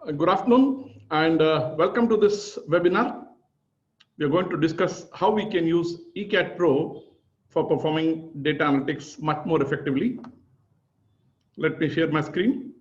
Good afternoon and welcome to this webinar. We are going to discuss how we can use ECAT Pro for performing data analytics much more effectively. Let me share my screen.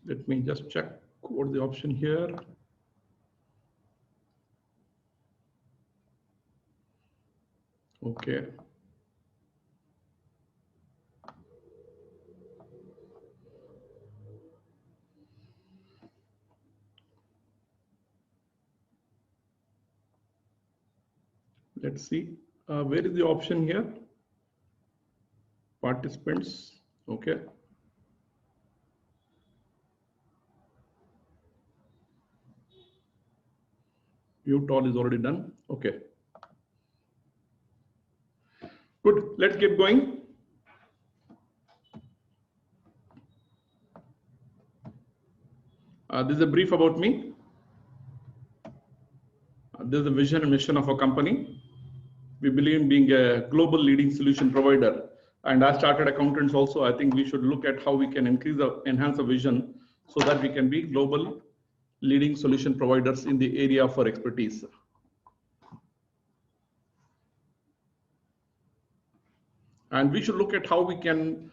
Let me just check what the option here. Okay. Let's see. Where is the option here? Participants. Okay. Mute all is already done. Okay. Good. Let's keep going. This is a brief about me. This is the vision and mission of our company. We believe in being a global leading solution provider. And as chartered accountants also, I think we should look at how we can enhance the vision so that we can be global leading solution providers in the area of our expertise. And we should look at how we can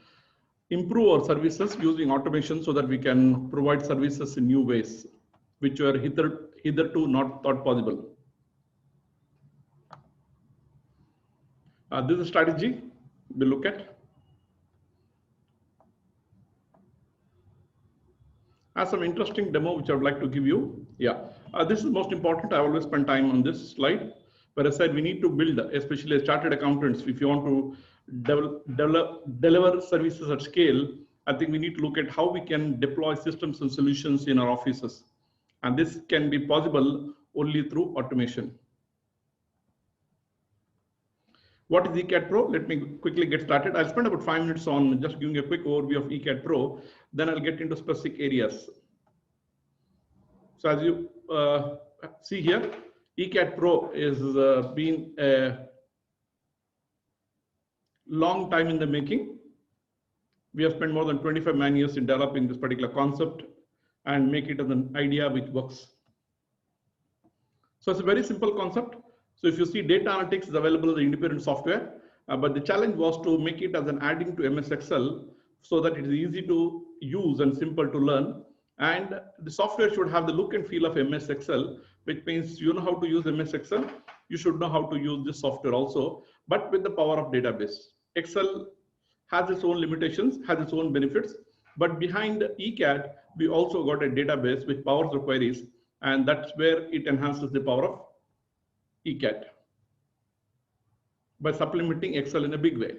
improve our services using automation so that we can provide services in new ways, which were hitherto not thought possible. This is a strategy we look at. As some interesting demo which I would like to give you. Yeah, this is most important. I always spend time on this slide, where I said we need to build, especially as chartered accountants, if you want to deliver services at scale, I think we need to look at how we can deploy systems and solutions in our offices. And this can be possible only through automation. What is ECAT Pro? Let me quickly get started. I'll spend about 5 minutes on just giving a quick overview of ECAT Pro. Then I'll get into specific areas. So as you see here, ECAT Pro is been a long time in the making. We have spent more than 25 man years in developing this particular concept and make it as an idea which works. So it's a very simple concept. So if you see, data analytics is available as independent software, but the challenge was to make it as an adding to MS Excel so that it is easy to use and simple to learn. And the software should have the look and feel of MS Excel, which means you know how to use MS Excel, you should know how to use this software also, but with the power of database. Excel has its own limitations, has its own benefits, but behind ECAT, we also got a database which powers the queries, and that's where it enhances the power of ECAT by supplementing Excel in a big way.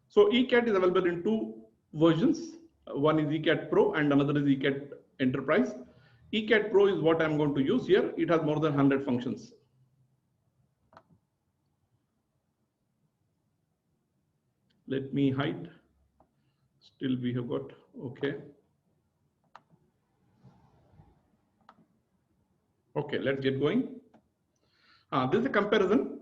So ECAT is available in 2 versions. One is ECAT Pro and another is ECAT Enterprise. ECAT Pro is what I'm going to use here. It has more than 100 functions. Let me hide. Still we have got, okay. Okay, let's get going. This is a comparison.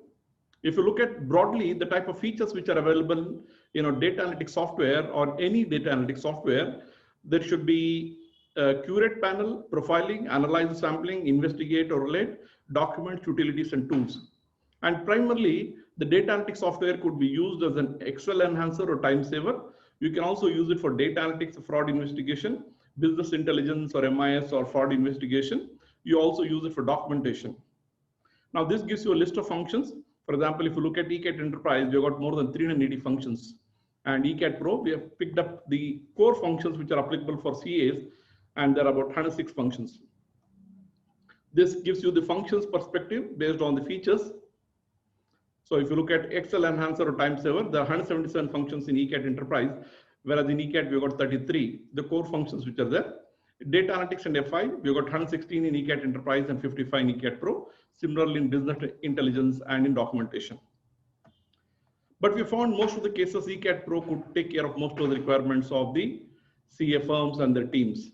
If you look at broadly the type of features which are available in data analytics software or any data analytics software, there should be a curate panel, profiling, analyze sampling, investigate or relate, documents, utilities and tools. And primarily the data analytics software could be used as an Excel enhancer or time saver. You can also use it for data analytics, fraud investigation, business intelligence or MIS or fraud investigation. You also use it for documentation. Now this gives you a list of functions. For example, if you look at ECAT Enterprise, we've got more than 380 functions. And ECAT Pro, we have picked up the core functions which are applicable for CAs, and there are about 106 functions. This gives you the functions perspective based on the features. So if you look at Excel enhancer or time saver, there are 177 functions in ECAT Enterprise, whereas in ECAT we've got 33, the core functions which are there. Data analytics and FI, we've got 116 in ECAT Enterprise and 55 in ECAT Pro. Similarly in business intelligence and in documentation. But we found most of the cases ECAT Pro could take care of most of the requirements of the CA firms and their teams.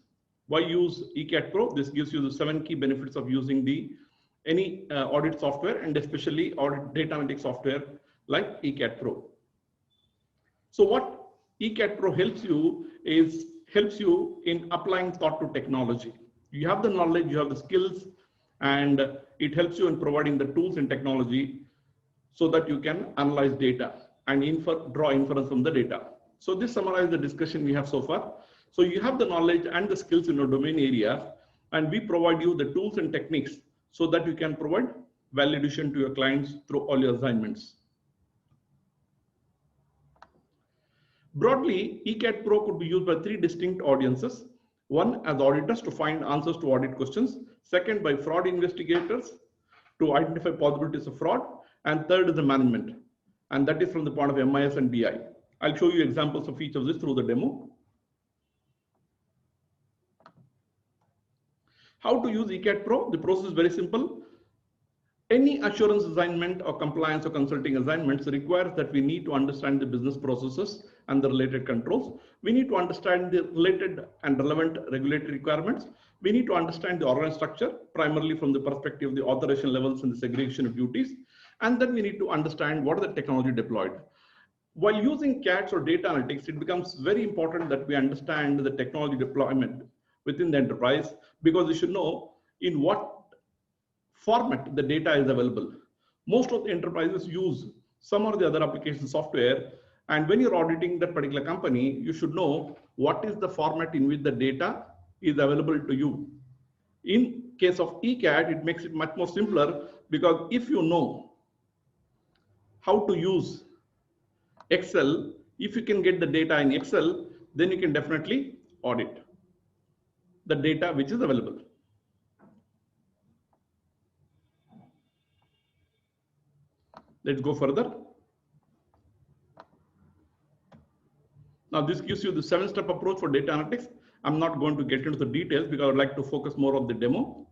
Why use ECAT Pro? This gives you the 7 key benefits of using any audit software, and especially audit data analytics software like ECAT Pro. So what ECAT Pro helps you in applying thought to technology. You have the knowledge, you have the skills, and it helps you in providing the tools and technology so that you can analyze data and draw inference from the data. So this summarizes the discussion we have so far. So you have the knowledge and the skills in your domain area, and we provide you the tools and techniques so that you can provide validation to your clients through all your assignments. Broadly, ECAT Pro could be used by 3 distinct audiences. One, as auditors to find answers to audit questions. Second, by fraud investigators to identify possibilities of fraud. And third is the management. And that is from the point of MIS and BI. I'll show you examples of each of this through the demo. How to use ECAT Pro? The process is very simple. Any assurance assignment or compliance or consulting assignments requires that we need to understand the business processes and the related controls. We need to understand the related and relevant regulatory requirements. We need to understand the organization structure, primarily from the perspective of the authorization levels and the segregation of duties. And then we need to understand what are the technology deployed. While using CATs or data analytics, it becomes very important that we understand the technology deployment within the enterprise, because we should know in what format the data is available. Most of the enterprises use some or the other application software, and when you're auditing that particular company, you should know what is the format in which the data is available to you. In case of ECAT, it makes it much more simpler, because if you know how to use Excel, if you can get the data in Excel, then you can definitely audit the data which is available. Let's go further. Now this gives you the 7-step approach for data analytics. I'm not going to get into the details because I would like to focus more on the demo.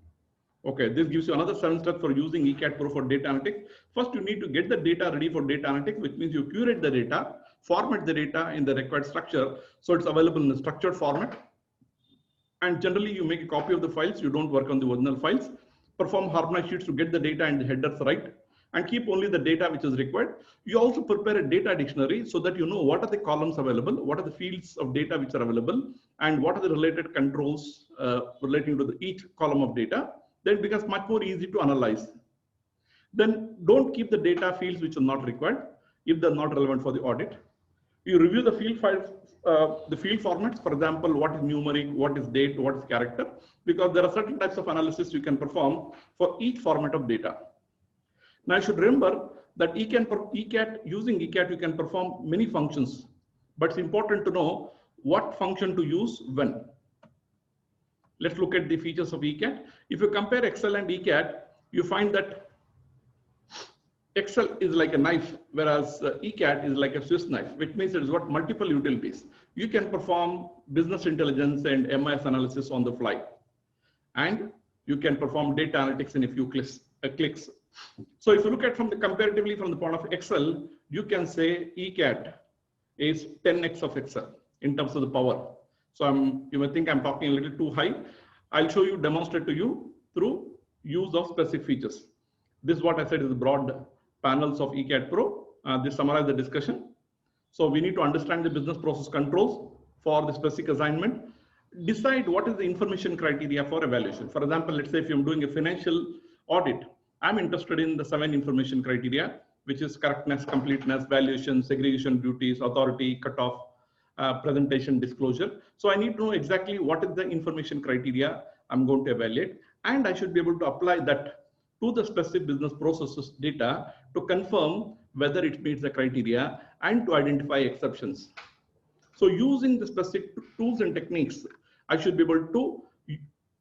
Okay, this gives you another 7 steps for using ECAT Pro for data analytics. First, you need to get the data ready for data analytics, which means you curate the data, format the data in the required structure, so it's available in a structured format. And generally, you make a copy of the files. You don't work on the original files. Perform harmonize sheets to get the data and the headers right, and keep only the data which is required. You also prepare a data dictionary so that you know what are the columns available, what are the fields of data which are available, and what are the related controls relating to each column of data. Then it becomes much more easy to analyze. Then don't keep the data fields which are not required if they're not relevant for the audit. You review the field files, the field formats, for example, what is numeric, what is date, what is character, because there are certain types of analysis you can perform for each format of data. Now you should remember that using ECAT, you can perform many functions, but it's important to know what function to use when. Let's look at the features of ECAT. If you compare Excel and ECAT, you find that Excel is like a knife, whereas ECAT is like a Swiss knife, which means it has got multiple utilities. You can perform business intelligence and MIS analysis on the fly, and you can perform data analytics in a few clicks. So if you look at comparatively from the point of Excel, you can say ECAT is 10x of Excel in terms of the power. So you may think I'm talking a little too high. I'll show you, demonstrate to you through use of specific features. This is what I said is the broad panels of ECAT Pro. This summarizes the discussion. So we need to understand the business process controls for the specific assignment. Decide what is the information criteria for evaluation. For example, let's say if I'm doing a financial audit, I'm interested in the 7 information criteria, which is correctness, completeness, valuation, segregation duties, authority, cutoff, presentation, disclosure. So I need to know exactly what is the information criteria I'm going to evaluate, and I should be able to apply that to the specific business processes data to confirm whether it meets the criteria and to identify exceptions. So using the specific tools and techniques, I should be able to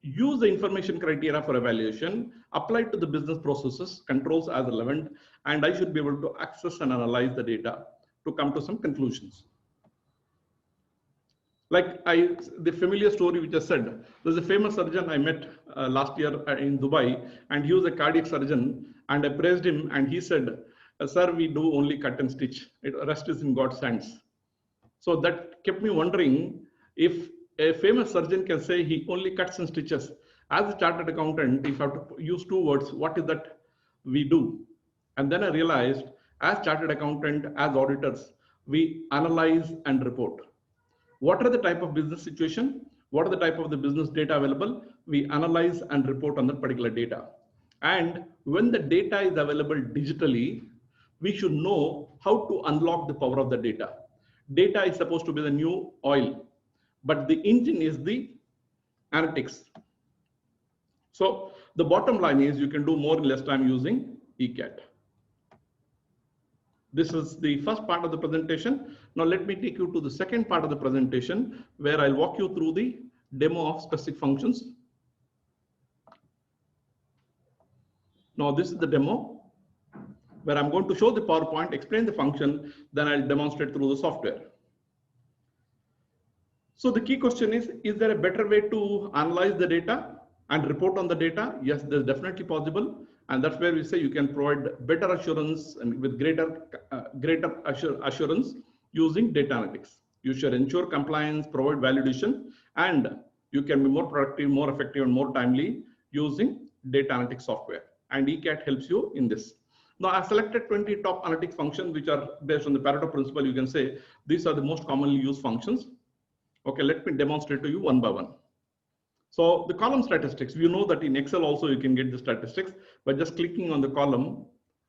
use the information criteria for evaluation, apply to the business processes, controls as relevant, and I should be able to access and analyze the data to come to some conclusions. The familiar story which I said, there's a famous surgeon I met last year in Dubai, and he was a cardiac surgeon, and I praised him, and he said, sir, we do only cut and stitch. Rest is in God's hands. So that kept me wondering, if a famous surgeon can say he only cuts and stitches, as a chartered accountant, if I have to use two words, what is that we do? And then I realized, as chartered accountant, as auditors, we analyze and report. What are the type of business situation? What are the type of the business data available? We analyze and report on that particular data. And when the data is available digitally, we should know how to unlock the power of the data. Data is supposed to be the new oil, but the engine is the analytics. So the bottom line is you can do more in less time using ECAT. This is the first part of the presentation. Now let me take you to the second part of the presentation, where I'll walk you through the demo of specific functions. Now this is the demo where I'm going to show the PowerPoint, explain the function, then I'll demonstrate through the software. So the key question is there a better way to analyze the data and report on the data? Yes, there's definitely possible. And that's where we say you can provide better assurance and with greater assurance using data analytics. You should ensure compliance, provide validation, and you can be more productive, more effective, and more timely using data analytics software. And ECAT helps you in this. Now I've selected 20 top analytic functions, which are based on the Pareto principle. You can say these are the most commonly used functions. Okay, let me demonstrate to you one by one. So the column statistics, you know that in Excel also you can get the statistics by just clicking on the column.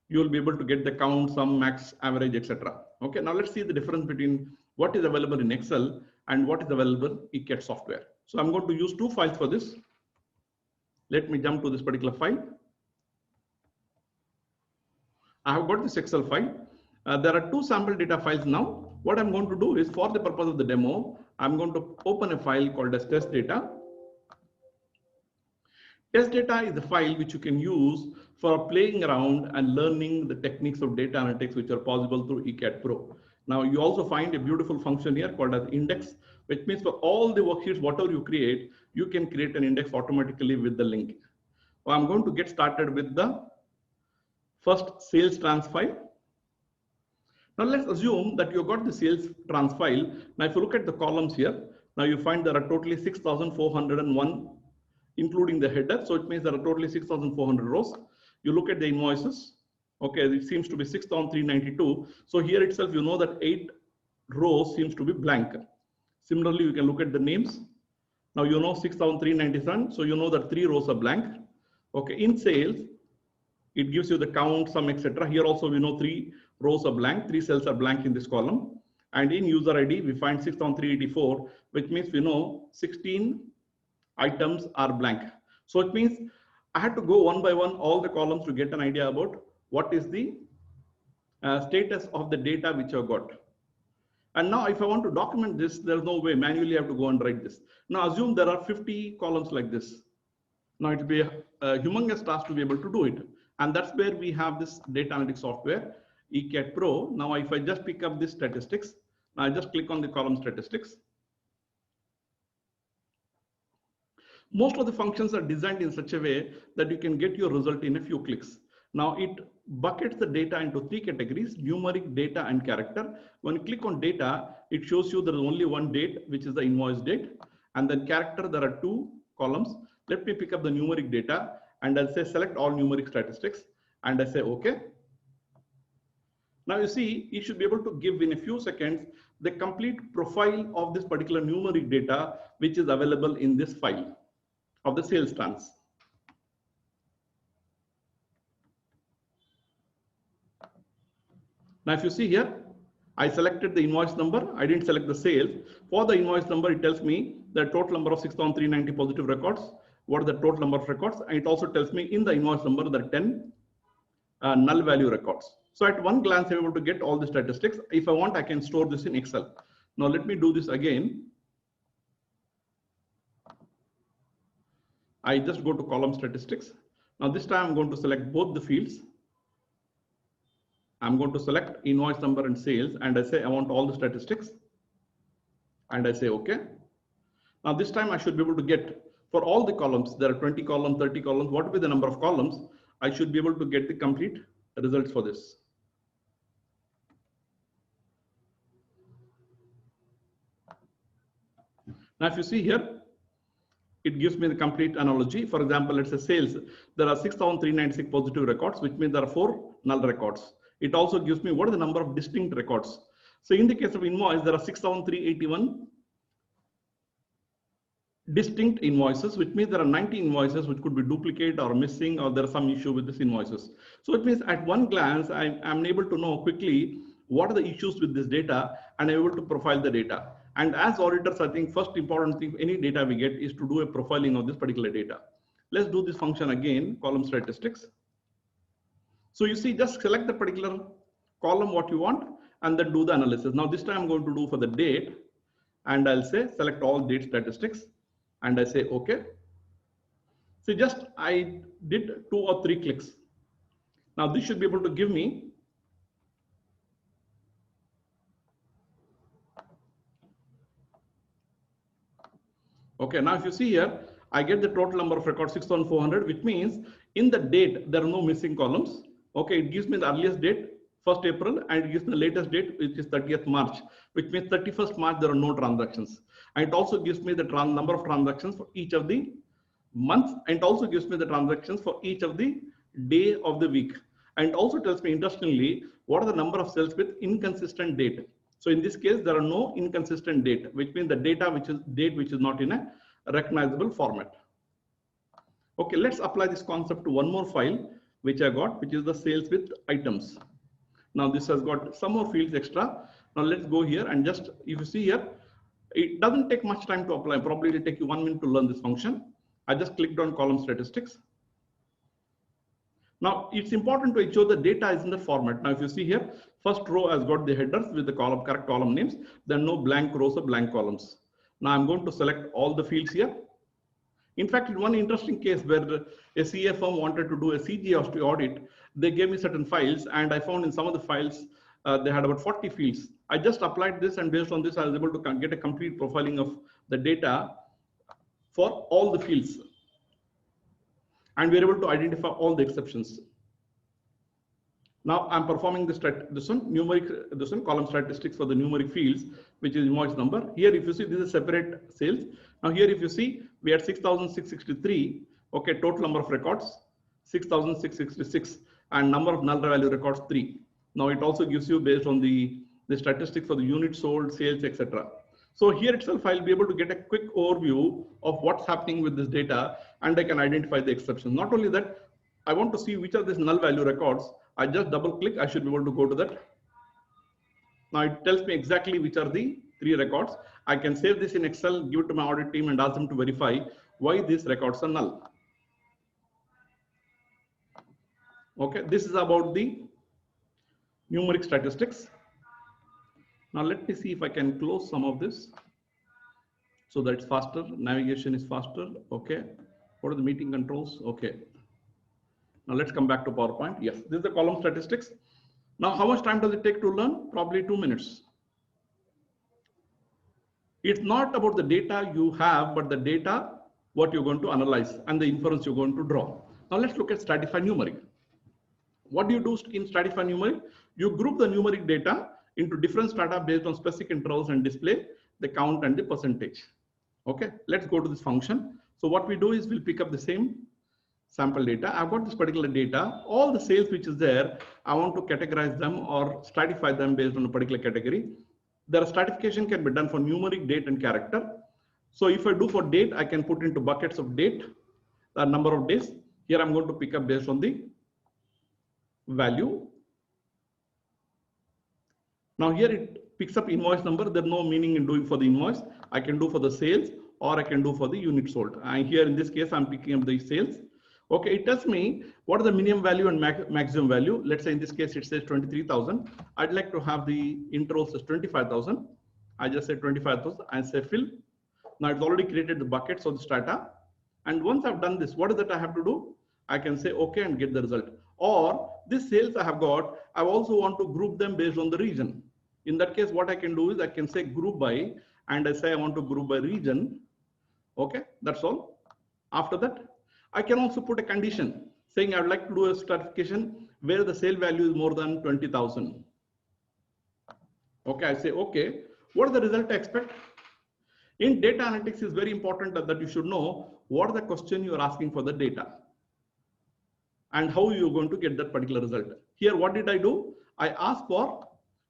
You will be able to get the count, sum, max, average, etc. Okay, now let's see the difference between what is available in Excel and what is available in ECAT software. So I'm going to use two files for this. Let me jump to this particular file. I have got this Excel file. There are two sample data files now. What I'm going to do is, for the purpose of the demo, I'm going to open a file called as test data. Test data is a file which you can use for playing around and learning the techniques of data analytics which are possible through ECAT Pro. Now you also find a beautiful function here called as index, which means for all the worksheets, whatever you create, you can create an index automatically with the link. Well, I'm going to get started with the first sales trans file. Now let's assume that you've got the sales trans file. Now if you look at the columns here, now you find there are totally 6,401, including the header. So it means there are totally 6,400 rows. You look at the invoices. Okay, it seems to be 6,392. So here itself, you know that 8 rows seems to be blank. Similarly, you can look at the names. Now you know 6,397. So you know that 3 rows are blank. Okay, in sales, it gives you the count, sum, etc. Here also we know 3 rows are blank, 3 cells are blank in this column. And in user ID, we find 6,384, which means we know 16 items are blank. So it means I had to go one by one all the columns to get an idea about what is the status of the data which I've got. And now if I want to document this, there's no way manually I have to go and write this. Now assume there are 50 columns like this. Now it will be a humongous task to be able to do it. And that's where we have this data analytics software, ECAT Pro. Now if I just pick up this statistics, now I just click on the column statistics. Most of the functions are designed in such a way that you can get your result in a few clicks. Now it buckets the data into 3 categories: numeric, data, and character. When you click on data, it shows you there is only one date, which is the invoice date. And then character, there are 2 columns. Let me pick up the numeric data and I'll say select all numeric statistics. And I say, okay. Now you see, you should be able to give in a few seconds the complete profile of this particular numeric data, which is available in this file of the sales trans. Now, if you see here, I selected the invoice number. I didn't select the sales. For the invoice number, it tells me the total number of 6,390 positive records. What are the total number of records? And it also tells me in the invoice number there are 10 null value records. So at one glance, I'm able to get all the statistics. If I want, I can store this in Excel. Now let me do this again. I just go to column statistics. Now this time I'm going to select both the fields. I'm going to select invoice number and sales, and I say I want all the statistics. and I say okay. Now this time I should be able to get for all the columns, there are 20 columns, 30 columns, what will be the number of columns? I should be able to get the complete results for this. Now if you see here, it gives me the complete analogy. For example, let's say sales, there are 6,396 positive records, which means there are 4 null records. It also gives me what is the number of distinct records. So in the case of invoice, there are 6,381 distinct invoices, which means there are 90 invoices which could be duplicate or missing, or there is some issue with these invoices. So it means at one glance, I'm able to know quickly what are the issues with this data, and I'm able to profile the data. And as auditors, I think first important thing any data we get is to do a profiling of this particular data. Let's do this function again, column statistics. So you see, just select the particular column what you want and then do the analysis. Now this time I'm going to do for the date, and I'll say select all date statistics, and I say okay. So just I did 2 or 3 clicks. Now this should be able to give me okay. Now if you see here, I get the total number of records 6,400, which means in the date there are no missing columns. Okay, it gives me the earliest date 1st April, and it gives me the latest date, which is 30th March, which means 31st March there are no transactions. And it also gives me the number of transactions for each of the months, and also gives me the transactions for each of the day of the week, and also tells me interestingly what are the number of cells with inconsistent date. So in this case, there are no inconsistent date, which means the data which is not in a recognizable format. Okay, let's apply this concept to one more file which I got, which is the sales with items. Now this has got some more fields extra. Now let's go here and just, if you see here, it doesn't take much time to apply. Probably it will take you 1 minute to learn this function. I just clicked on column statistics. Now it's important to ensure the data is in the format. Now if you see here, first row has got the headers with the correct column names. There are no blank rows or blank columns. Now I'm going to select all the fields here. In fact, in one interesting case where a CA firm wanted to do a CGI audit, they gave me certain files, and I found in some of the files they had about 40 fields. I just applied this, and based on this, I was able to get a complete profiling of the data for all the fields. And we're able to identify all the exceptions. Now I'm performing this one column statistics for the numeric fields, which is invoice number. Here, if you see, this is separate sales. Now here, if you see, we had 6,663. Okay, total number of records 6,666, and number of null value records 3. Now it also gives you based on the statistics for the units sold, sales, etc. So here itself, I'll be able to get a quick overview of what's happening with this data, and I can identify the exceptions. Not only that, I want to see which are these null value records. I just double click, I should be able to go to that. Now it tells me exactly which are the 3 records. I can save this in Excel, give it to my audit team, and ask them to verify why these records are null. Okay, this is about the numeric statistics. Now let me see if I can close some of this so that it's faster. Navigation is faster. Okay, what are the meeting controls? Okay. Now let's come back to PowerPoint. Yes, this is the column statistics. Now, how much time does it take to learn? Probably 2 minutes. It's not about the data you have, but the data what you're going to analyze and the inference you're going to draw. Now let's look at Stratify numeric. What do you do in Stratify numeric? You group the numeric data into different strata based on specific intervals and display the count and the percentage. Okay, let's go to this function. So what we do is we'll pick up the same sample data. I've got this particular data, all the sales which is there, I want to categorize them or stratify them based on a particular category. The stratification can be done for numeric, date, and character. So if I do for date, I can put into buckets of date, the number of days. Here I'm going to pick up based on the value. Now here it picks up invoice number. There's no meaning in doing for the invoice. I can do for the sales, or I can do for the unit sold. And here in this case, I'm picking up the sales. Okay, it tells me what is the minimum value and maximum value. Let's say in this case, it says 23,000. I'd like to have the intervals as 25,000. I just say 25,000 and say fill. Now it's already created the buckets of the strata. And once I've done this, what is that I have to do? I can say okay and get the result. Or this sales I have got, I also want to group them based on the region. In that case, what I can do is I can say group by, and I say I want to group by region. Okay, that's all. After that, I can also put a condition saying I would like to do a stratification where the sale value is more than 20,000. Okay, I say, okay, what is the result I expect? In data analytics, is very important that you should know what is the question you are asking for the data and how you're going to get that particular result. Here, what did I do? I asked for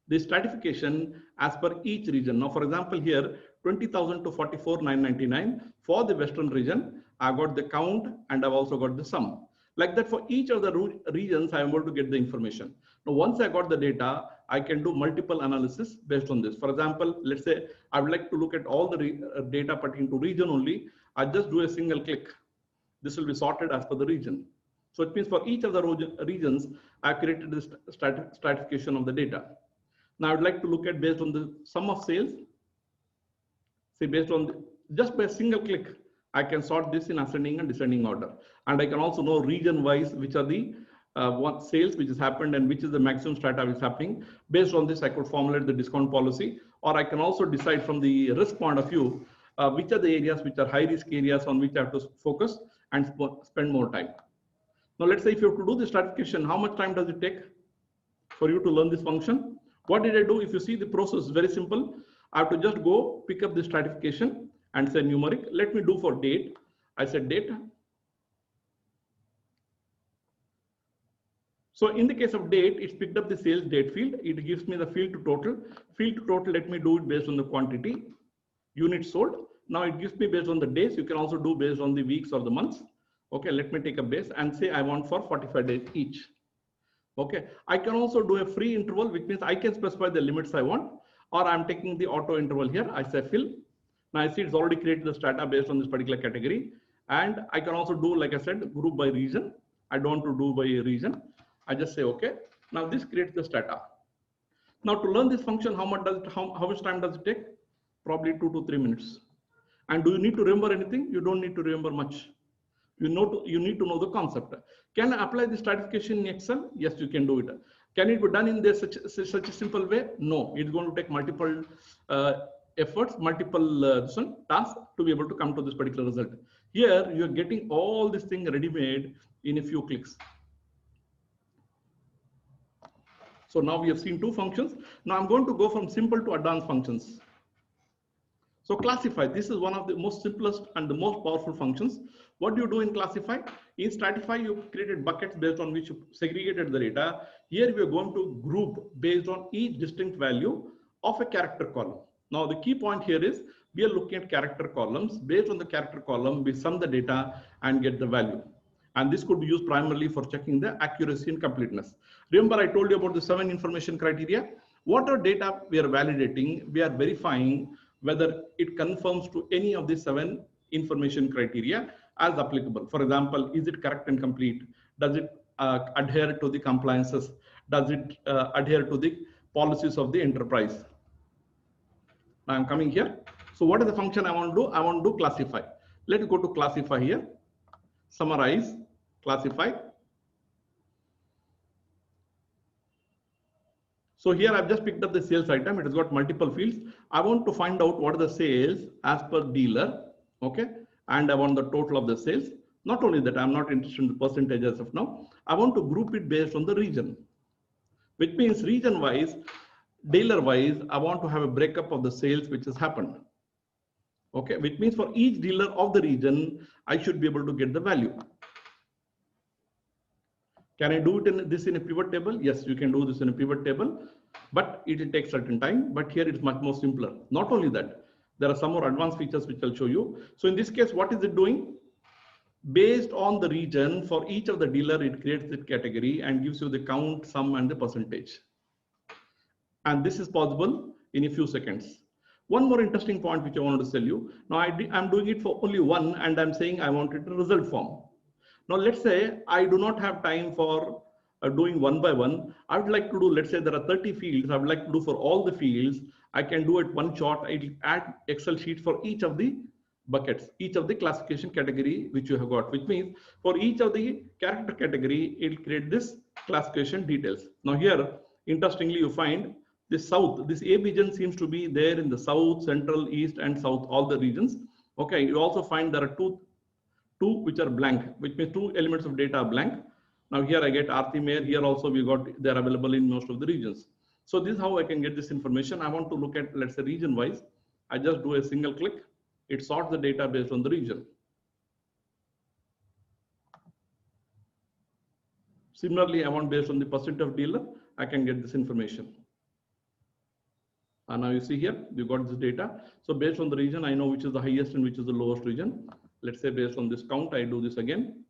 the stratification as per each region. Now, for example, here 20,000 to 44,999 for the Western region. I got the count and I've also got the sum. Like that, for each of the regions, I am able to get the information. Now, once I got the data, I can do multiple analysis based on this. For example, let's say I would like to look at all the data pertaining to region only. I just do a single click. This will be sorted as per the region. So it means for each of the regions, I created this stratification of the data. Now I would like to look at based on the sum of sales. Say based on just by a single click, I can sort this in ascending and descending order. And I can also know region wise, which are the what sales which has happened and which is the maximum strata which is happening. Based on this, I could formulate the discount policy, or I can also decide from the risk point of view, which are the areas which are high risk areas on which I have to focus and spend more time. Now, let's say if you have to do the stratification, how much time does it take for you to learn this function? What did I do? If you see the process is very simple. I have to just go pick up the stratification and say numeric. Let me do for date. I said date. So in the case of date, it's picked up the sales date field. It gives me the field to total. Field to total, let me do it based on the quantity, units sold. Now it gives me based on the days. You can also do based on the weeks or the months. Okay, let me take a base and say I want for 45 days each. Okay, I can also do a free interval, which means I can specify the limits I want, or I'm taking the auto interval here. I say fill. Now I see it's already created the strata based on this particular category. And I can also do, like I said, group by region. I don't want to do by region. I just say, okay, now this creates the strata. Now to learn this function, how much time does it take? Probably 2 to 3 minutes. And do you need to remember anything? You don't need to remember much. You need to know the concept. Can I apply this stratification in Excel? Yes, you can do it. Can it be done in this such a simple way? No, it's going to take multiple efforts, multiple tasks to be able to come to this particular result. Here, you're getting all this thing ready-made in a few clicks. So now we have seen two functions. Now I'm going to go from simple to advanced functions. So classify, this is one of the most simplest and the most powerful functions. What do you do in classify? In stratify, you created buckets based on which you segregated the data. Here we are going to group based on each distinct value of a character column. Now the key point here is we are looking at character columns. Based on the character column, we sum the data and get the value. And this could be used primarily for checking the accuracy and completeness. Remember, I told you about the 7 information criteria. What are data we are validating? We are verifying whether it conforms to any of the 7 information criteria as applicable. For example, is it correct and complete? Does it adhere to the compliances? Does it adhere to the policies of the enterprise? Now I'm coming here. So what is the function I want to do? I want to do classify. Let's go to classify here. Summarize, classify. So here I've just picked up the sales item. It has got multiple fields. I want to find out what are the sales as per dealer. Okay. And I want the total of the sales. Not only that, I'm not interested in the percentage as of now. I want to group it based on the region, which means region wise, dealer wise, I want to have a breakup of the sales which has happened. Okay. Which means for each dealer of the region, I should be able to get the value. Can I do it in a pivot table? Yes, you can do this in a pivot table, but it will take certain time. But here it's much more simpler. Not only that, there are some more advanced features which I'll show you. So in this case, what is it doing? Based on the region, for each of the dealer, it creates the category and gives you the count, sum, and the percentage. And this is possible in a few seconds. One more interesting point which I wanted to tell you. Now I'm doing it for only one, and I'm saying I want it in result form. Now, let's say I do not have time for doing one by one. I would like to do, let's say there are 30 fields. I would like to do for all the fields. I can do it one shot. I will add Excel sheets for each of the buckets, each of the classification category which you have got, which means for each of the character category, it will create this classification details. Now here, interestingly, you find This south, this A region seems to be there in the south, central, east, and south, all the regions. Okay, you also find there are two which are blank, which means two elements of data are blank. Now here I get Aarti Mehr, here also we got, they're available in most of the regions. So this is how I can get this information. I want to look at, let's say, region wise. I just do a single click. It sorts the data based on the region. Similarly, I want based on the percent of dealer, I can get this information. And now you see here, you got this data. So based on the region, I know which is the highest and which is the lowest region. Let's say based on this count, I do this again.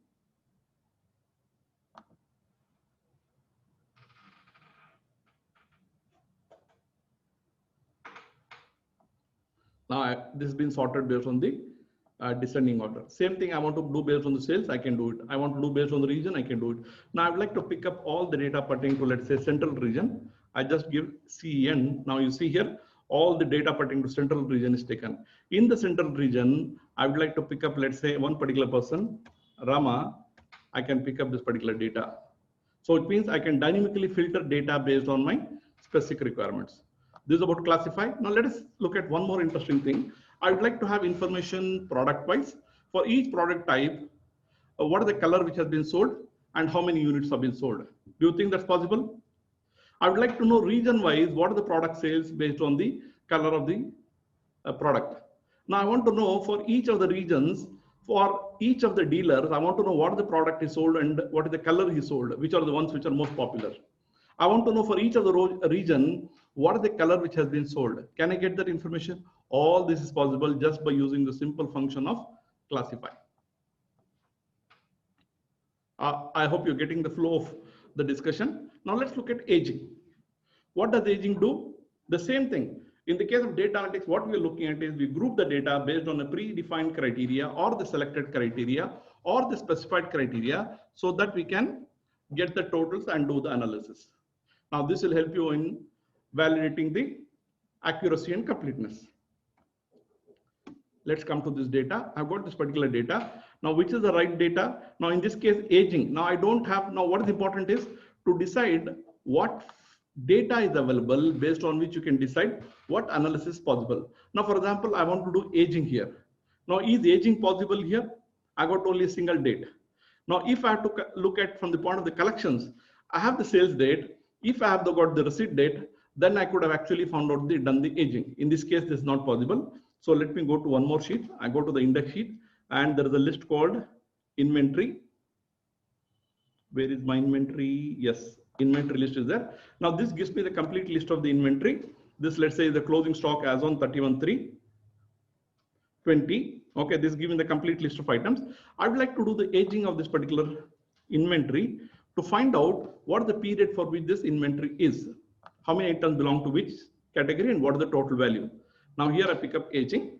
Now this has been sorted based on the descending order. Same thing I want to do based on the sales, I can do it. I want to do based on the region, I can do it. Now I would like to pick up all the data pertaining to, let's say, central region. I just give CEN. Now you see here, all the data pertaining to central region is taken. In the central region, I would like to pick up, let's say, one particular person, Rama. I can pick up this particular data. So it means I can dynamically filter data based on my specific requirements. This is about classify. Now let us look at one more interesting thing. I would like to have information product wise for each product type. What is the color which has been sold and how many units have been sold? Do you think that's possible? I would like to know region wise, what are the product sales based on the color of the product. Now I want to know for each of the regions, for each of the dealers, I want to know what the product is sold and what is the color he sold, which are the ones which are most popular. I want to know for each of the region, what is the color which has been sold. Can I get that information? All this is possible just by using the simple function of classify. I hope you're getting the flow of the discussion. Now let's look at aging. What does aging do? The same thing. In the case of data analytics, what we're looking at is we group the data based on a predefined criteria or the selected criteria or the specified criteria so that we can get the totals and do the analysis. Now this will help you in validating the accuracy and completeness. Let's come to this data. I've got this particular data. Now, which is the right data? Now, in this case, aging. Now, I don't have, now what is important is to decide what data is available based on which you can decide what analysis is possible. Now, for example, I want to do aging here. Now, is aging possible here? I got only a single date. Now, if I have to look at from the point of the collections, I have the sales date. If I have got the receipt date, then I could have actually found out done the aging. In this case, this is not possible. So let me go to one more sheet. I go to the index sheet and there is a list called inventory. Where is my inventory? Yes, inventory list is there. Now this gives me the complete list of the inventory. This, let's say, is the closing stock as on 31/3/20. Okay, this is giving the complete list of items. I would like to do the aging of this particular inventory to find out what the period for which this inventory is. How many items belong to which category and what is the total value. Now here I pick up aging.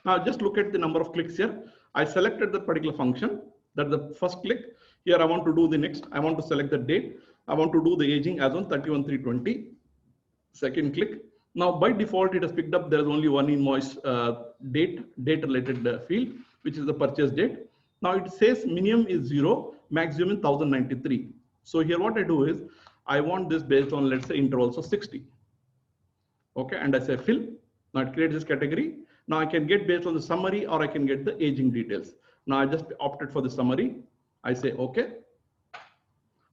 Now just look at the number of clicks here. I selected the particular function. That's the first click. Here I want to do the next. I want to select the date. I want to do the aging as on 31/3/20. Second click. Now by default it has picked up. There is only one invoice date related field, which is the purchase date. Now it says minimum is 0, maximum 1093. So here what I do is I want this based on, let's say, intervals of 60. Okay, and I say fill. Now it creates this category. Now I can get based on the summary or I can get the aging details. Now I just opted for the summary. I say okay.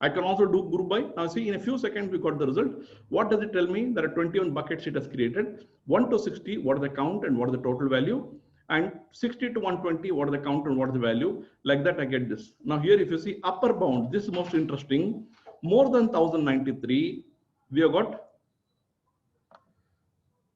I can also do group by. Now see, in a few seconds we got the result. What does it tell me? There are 21 buckets it has created. 1 to 60, what is the count and what is the total value? And 60 to 120, what is the count and what is the value? Like that I get this. Now here if you see upper bound, this is most interesting. More than 1093, we have got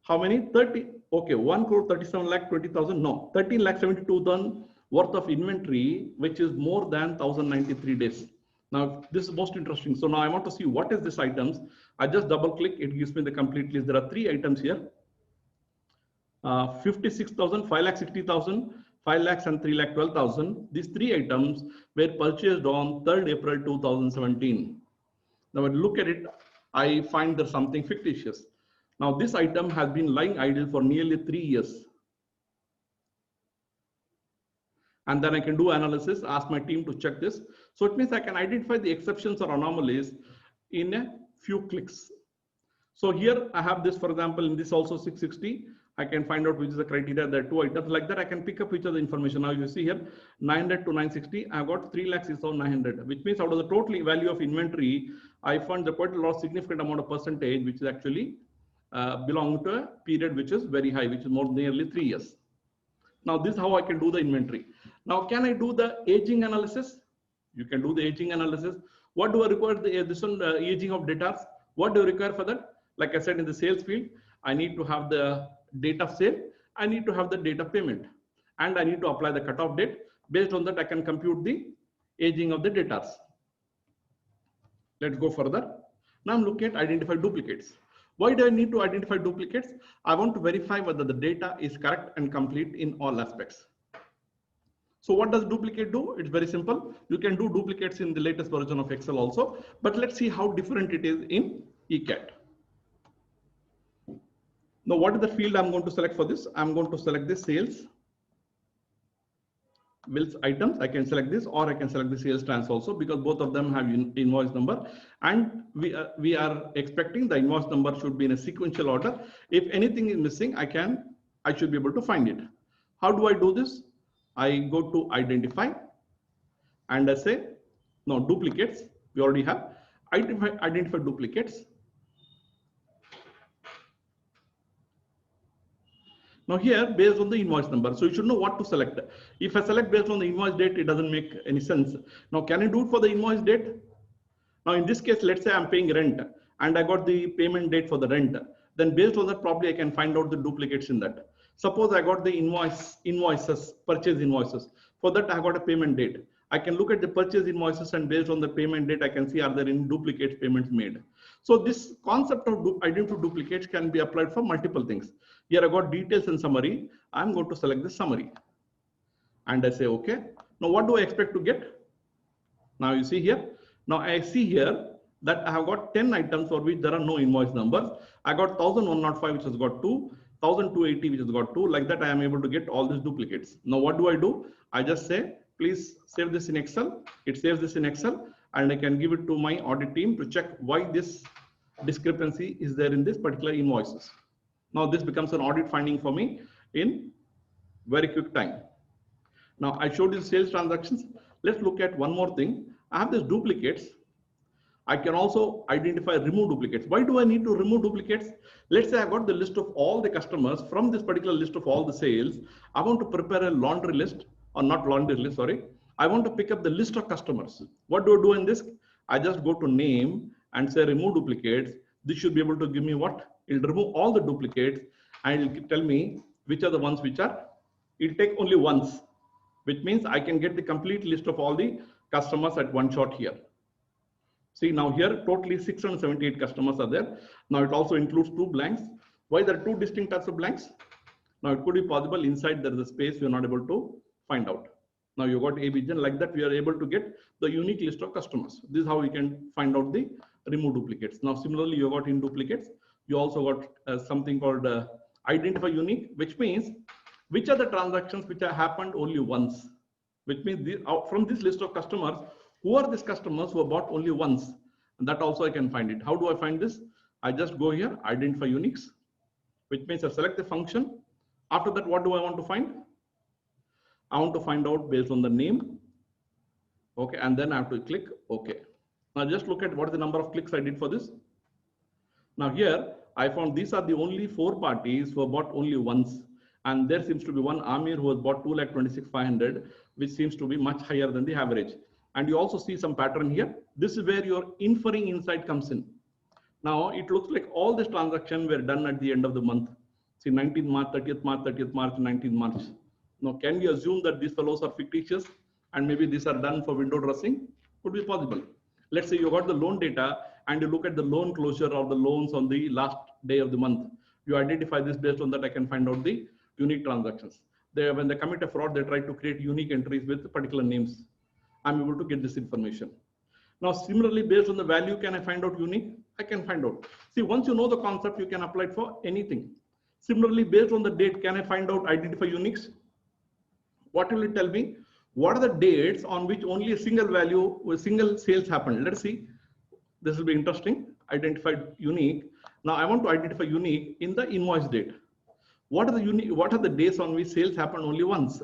how many? 30. Okay, 1,37,20,000. No, 13,72,000 worth of inventory, which is more than 1093 days. Now, this is most interesting. So now I want to see what is this items. I just double click. It gives me the complete list. There are 3 items here. 56,000, 5,60,000, 5 lakhs and 3,12,000. These 3 items were purchased on 3rd April 2017. Now, when I look at it, I find there's something fictitious. Now, this item has been lying idle for nearly 3 years. And then I can do analysis, ask my team to check this. So it means I can identify the exceptions or anomalies in a few clicks. So here I have this, for example, in this also 660. I can find out which is the criteria. There are 2 items like that. I can pick up which are the information. Now you see here 900 to 960. I've got 3,06,900, which means out of the total value of inventory, I found the quite a lot significant amount of percentage, which is actually belong to a period which is very high, which is more nearly 3 years. Now this is how I can do the inventory. Now can I do the aging analysis? You can do the aging analysis. What do I require? This one, aging of data. What do you require for that? Like I said, in the sales field, I need to have the date of sale. I need to have the date of payment, and I need to apply the cutoff date. Based on that, I can compute the aging of the data. Let's go further. Now I'm looking at identify duplicates. Why do I need to identify duplicates? I want to verify whether the data is correct and complete in all aspects. So what does duplicate do? It's very simple. You can do duplicates in the latest version of Excel also, but let's see how different it is in ECAD. Now, what is the field I'm going to select for this? I'm going to select the sales bills items. I can select this, or I can select the sales trans also, because both of them have invoice number, and we are expecting the invoice number should be in a sequential order. If anything is missing, I should be able to find it. How do I do this? I go to identify and I say no duplicates. We already have identify duplicates. Now here, based on the invoice number, so you should know what to select. If I select based on the invoice date, it doesn't make any sense. Now, can I do it for the invoice date? Now, in this case, let's say I'm paying rent and I got the payment date for the rent. Then based on that, probably I can find out the duplicates in that. Suppose I got the invoices, purchase invoices. For that, I got a payment date. I can look at the purchase invoices, and based on the payment date, I can see are there any duplicate payments made. So this concept of identify duplicates can be applied for multiple things. Here I got details and summary. I'm going to select the summary. And I say, okay. Now what do I expect to get? Now you see here. Now I see here that I have got 10 items for which there are no invoice numbers. I got 1,105, which has got 2, 1,280, which has got 2. Like that, I am able to get all these duplicates. Now what do? I just say, please save this in Excel. It saves this in Excel, and I can give it to my audit team to check why this discrepancy is there in this particular invoices. Now this becomes an audit finding for me in very quick time. Now I showed you sales transactions. Let's look at one more thing. I have these duplicates. I can also identify remove duplicates. Why do I need to remove duplicates? Let's say I got the list of all the customers from this particular list of all the sales. I want to prepare a laundry list, or not laundry list, sorry. I want to pick up the list of customers. What do I do in this? I just go to name and say remove duplicates. This should be able to give me what? It'll remove all the duplicates and it'll tell me which are the ones which are, it'll take only once, which means I can get the complete list of all the customers at one shot here. See, now here totally 678 customers are there. Now it also includes 2 blanks. Why there are 2 distinct types of blanks? Now it could be possible inside there is a space we are not able to find out. Now you got ABG, like that we are able to get the unique list of customers. This is how we can find out the remove duplicates. Now similarly, you got in duplicates. You also got something called identify unique, which means which are the transactions which have happened only once. Which means from this list of customers, who are these customers who have bought only once? And that also I can find it. How do I find this? I just go here, identify uniques, which means I select the function. After that, what do I want to find? I want to find out based on the name. Okay, and then I have to click OK. Now just look at what is the number of clicks I did for this. Now here I found these are the only 4 parties who have bought only once, and there seems to be one Amir who has bought 2,26,500, which seems to be much higher than the average. And you also see some pattern here. This is where your inferring insight comes in. Now it looks like all these transactions were done at the end of the month. See, 19th March, 30th March, 30th March, 19th March. Now can we assume that these fellows are fictitious and maybe these are done for window dressing? Could be possible. Let's say you got the loan data and you look at the loan closure of the loans on the last day of the month. You identify this, based on that I can find out the unique transactions. When they commit a fraud, they try to create unique entries with particular names. I'm able to get this information. Now similarly, based on the value, can I find out unique? I can find out. See, once you know the concept, you can apply it for anything. Similarly, based on the date, can I find out identify uniques? What will it tell me? What are the dates on which only a single value or single sales happened? Let's see. This will be interesting. Identified unique. Now I want to identify unique in the invoice date. What are the days on which sales happen only once?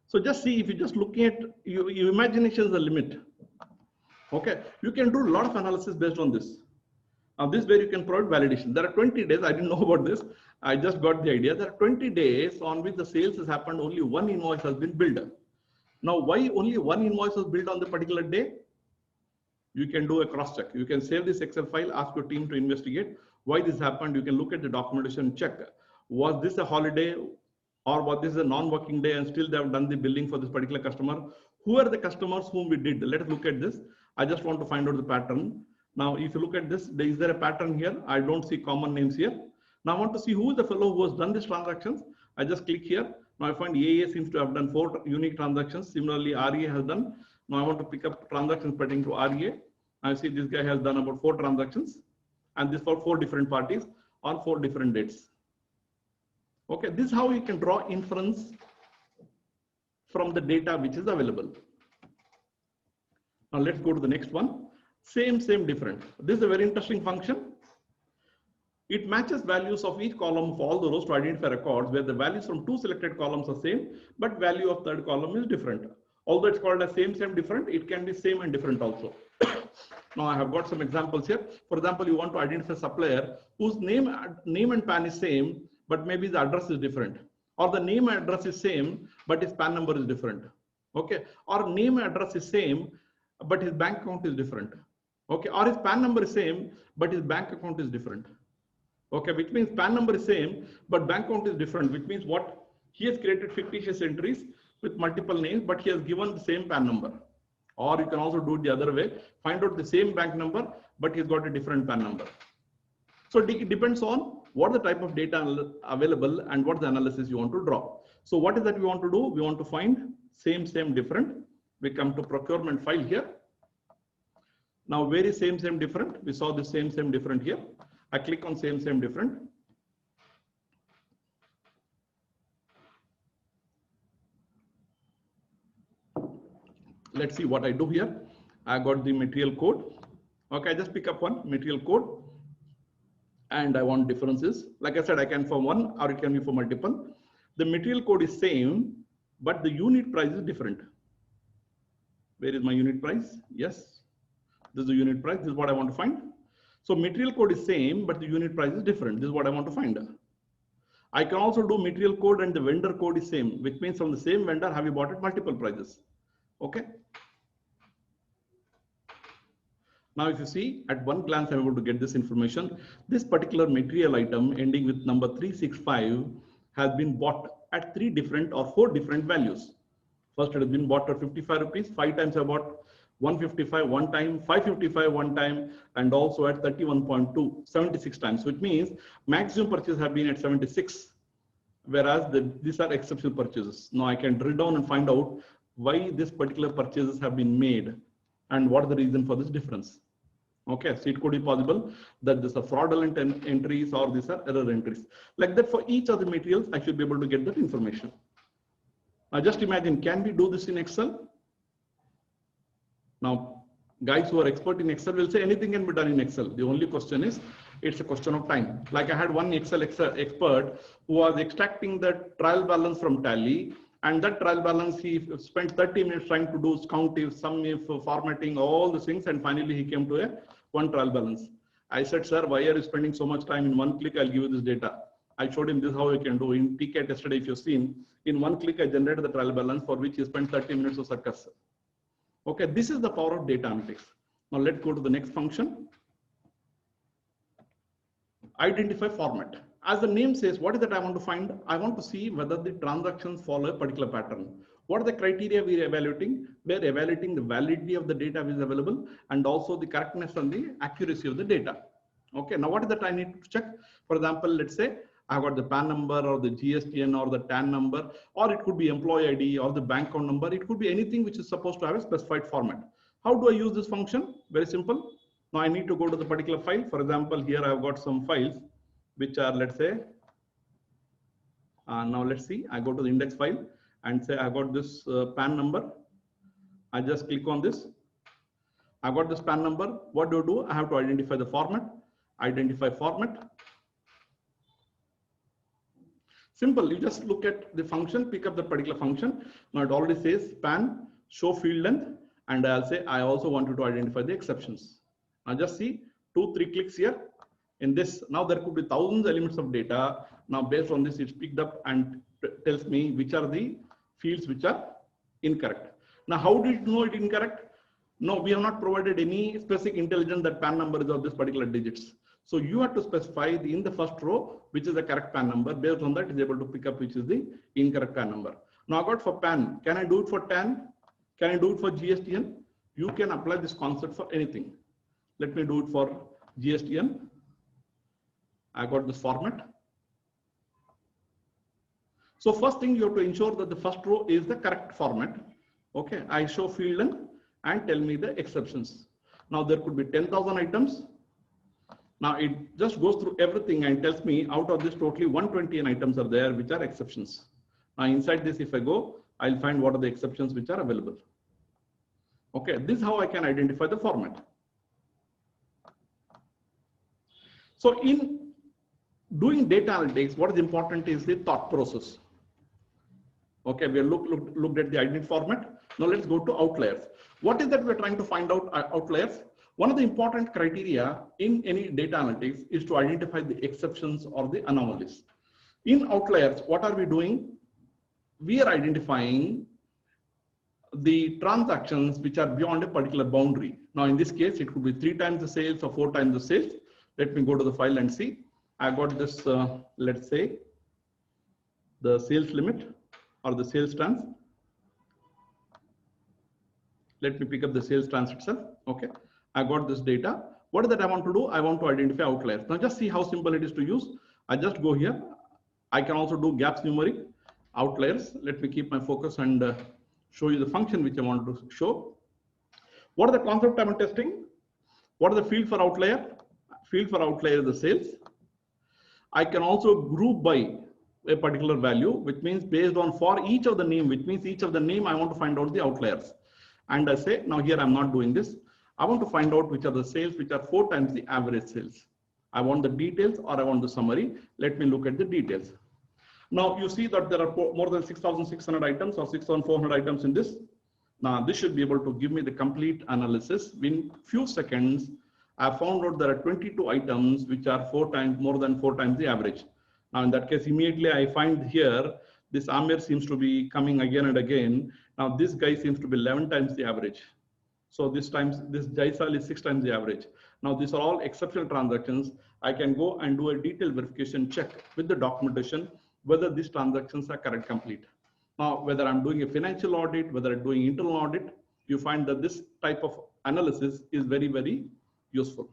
So just see, if you just looking at your imagination is the limit. Okay, you can do a lot of analysis based on this. Now this where you can provide validation. There are 20 days, I didn't know about this. I just got the idea. There are 20 days on which the sales has happened, only one invoice has been billed. Now why only one invoice was billed on the particular day? You can do a cross check. You can save this Excel file, ask your team to investigate why this happened. You can look at the documentation, check. Was this a holiday or was this a non-working day and still they have done the billing for this particular customer? Who are the customers whom we did? Let us look at this. I just want to find out the pattern. Now, if you look at this, is there a pattern here? I don't see common names here. Now I want to see who is the fellow who has done these transactions. I just click here. Now I find AA seems to have done 4 unique transactions. Similarly, RA has done. Now I want to pick up transactions pertaining to RA. I see this guy has done about 4 transactions, and this for 4 different parties on 4 different dates. Okay, this is how you can draw inference from the data which is available. Now let's go to the next one. Same, different. This is a very interesting function. It matches values of each column of all the rows to identify records where the values from 2 selected columns are same, but value of third column is different. Although it's called as same, different, it can be same and different also. Now I have got some examples here. For example, you want to identify a supplier whose name and PAN is same, but maybe the address is different, or the name and address is same, but his PAN number is different. Okay, or name and address is same, but his bank account is different. Okay, or his PAN number is same, but his bank account is different. Okay, which means PAN number is same, but bank account is different, which means what? He has created fictitious entries with multiple names, but he has given the same PAN number. Or you can also do it the other way, find out the same bank number, but he's got a different PAN number. So it depends on what the type of data available and what the analysis you want to draw. So what is that we want to do? We want to find same, different. We come to procurement file here. Now where is same, different? We saw the same, different here. I click on same, different. Let's see what I do here. I got the material code. Okay, I just pick up one material code and I want differences. Like I said, I can for one or it can be for multiple. The material code is same, but the unit price is different. Where is my unit price? Yes, this is the unit price. This is what I want to find. So material code is same, but the unit price is different. This is what I want to find. I can also do material code and the vendor code is same, which means from the same vendor have you bought at multiple prices. Okay. Now, if you see at one glance, I'm able to get this information. This particular material item ending with number 365 has been bought at 3 different or 4 different values. First, it has been bought at 55 rupees. 5 times I bought 155 one time, 555 one time, and also at 31.2, 76 times. So it means maximum purchases have been at 76, whereas these are exceptional purchases. Now I can drill down and find out why this particular purchases have been made and what is the reason for this difference. Okay, so it could be possible that these are fraudulent entries or these are error entries. Like that for each of the materials, I should be able to get that information. Now just imagine, can we do this in Excel? Now, guys who are expert in Excel will say anything can be done in Excel. The only question is, it's a question of time. Like I had one Excel expert who was extracting the trial balance from Tally, and that trial balance he spent 30 minutes trying to do count if, sum if, formatting, all the things, and finally he came to a one trial balance. I said, sir, why are you spending so much time? In one click, I'll give you this data. I showed him this how you can do. In TCAT yesterday, if you've seen, in one click, I generated the trial balance for which he spent 30 minutes of circus. Okay, this is the power of data analytics. Now let's go to the next function. Identify format. As the name says, what is that I want to find? I want to see whether the transactions follow a particular pattern. What are the criteria we are evaluating? We are evaluating the validity of the data which is available and also the correctness and the accuracy of the data. Okay, now what is that I need to check? For example, let's say I've got the PAN number or the GSTN or the TAN number, or it could be employee ID or the bank account number. It could be anything which is supposed to have a specified format. How do I use this function? Very simple. Now I need to go to the particular file. For example, here I've got some files which are, let's say, now let's see, I go to the index file and say I got this PAN number. I just click on this. I got this PAN number. What do? I have to identify the format. identify format. Simple, you just look at the function, pick up the particular function. Now it already says span, show field length, and I'll say I also wanted to identify the exceptions. Now just see 2-3 clicks here. In this, now there could be thousands of elements of data. Now based on this, it's picked up and tells me which are the fields which are incorrect. Now how did you know it incorrect? No, we have not provided any specific intelligence that PAN number is of this particular digits. So you have to specify in the first row which is the correct PAN number. Based on that, is able to pick up which is the incorrect PAN number. Now I got for PAN. Can I do it for TAN? Can I do it for GSTN? You can apply this concept for anything. Let me do it for GSTN. I got this format. So first thing, you have to ensure that the first row is the correct format. Okay, I show field length and tell me the exceptions. Now there could be 10,000 items. Now it just goes through everything and tells me out of this totally 120 items are there which are exceptions. Now inside this, if I go, I'll find what are the exceptions which are available. Okay, this is how I can identify the format. So in doing data analytics, what is important is the thought process. Okay, we looked at the identity format. Now let's go to outliers. What is that we're trying to find out outliers? One of the important criteria in any data analytics is to identify the exceptions or the anomalies. In outliers, what are we doing? We are identifying the transactions which are beyond a particular boundary. Now in this case, it could be 3 times the sales or 4 times the sales. Let me go to the file and see. I got this, let's say, the sales limit or the sales trans. Let me pick up the sales trans itself. Okay. I got this data. What is that I want to do? I want to identify outliers. Now just see how simple it is to use. I just go here. I can also do gaps numeric outliers. Let me keep my focus and show you the function which I want to show. What are the concept I'm testing? What are the field for outlier? Field for outlier is the sales. I can also group by a particular value, which means based on for each of the name, which means each of the name I want to find out the outliers. And I say, now here I'm not doing this. I want to find out which are the sales which are 4 times the average sales. I want the details or I want the summary. Let me look at the details. Now you see that there are more than 6,600 items or 6,400 items in this. Now this should be able to give me the complete analysis. In few seconds, I found out there are 22 items which are more than 4 times the average. Now in that case, immediately I find here, this Amir seems to be coming again and again. Now this guy seems to be 11 times the average. So this Jaisal is 6 times the average. Now these are all exceptional transactions. I can go and do a detailed verification check with the documentation, whether these transactions are correct complete. Now, whether I'm doing a financial audit, whether I'm doing internal audit, you find that this type of analysis is very, very useful.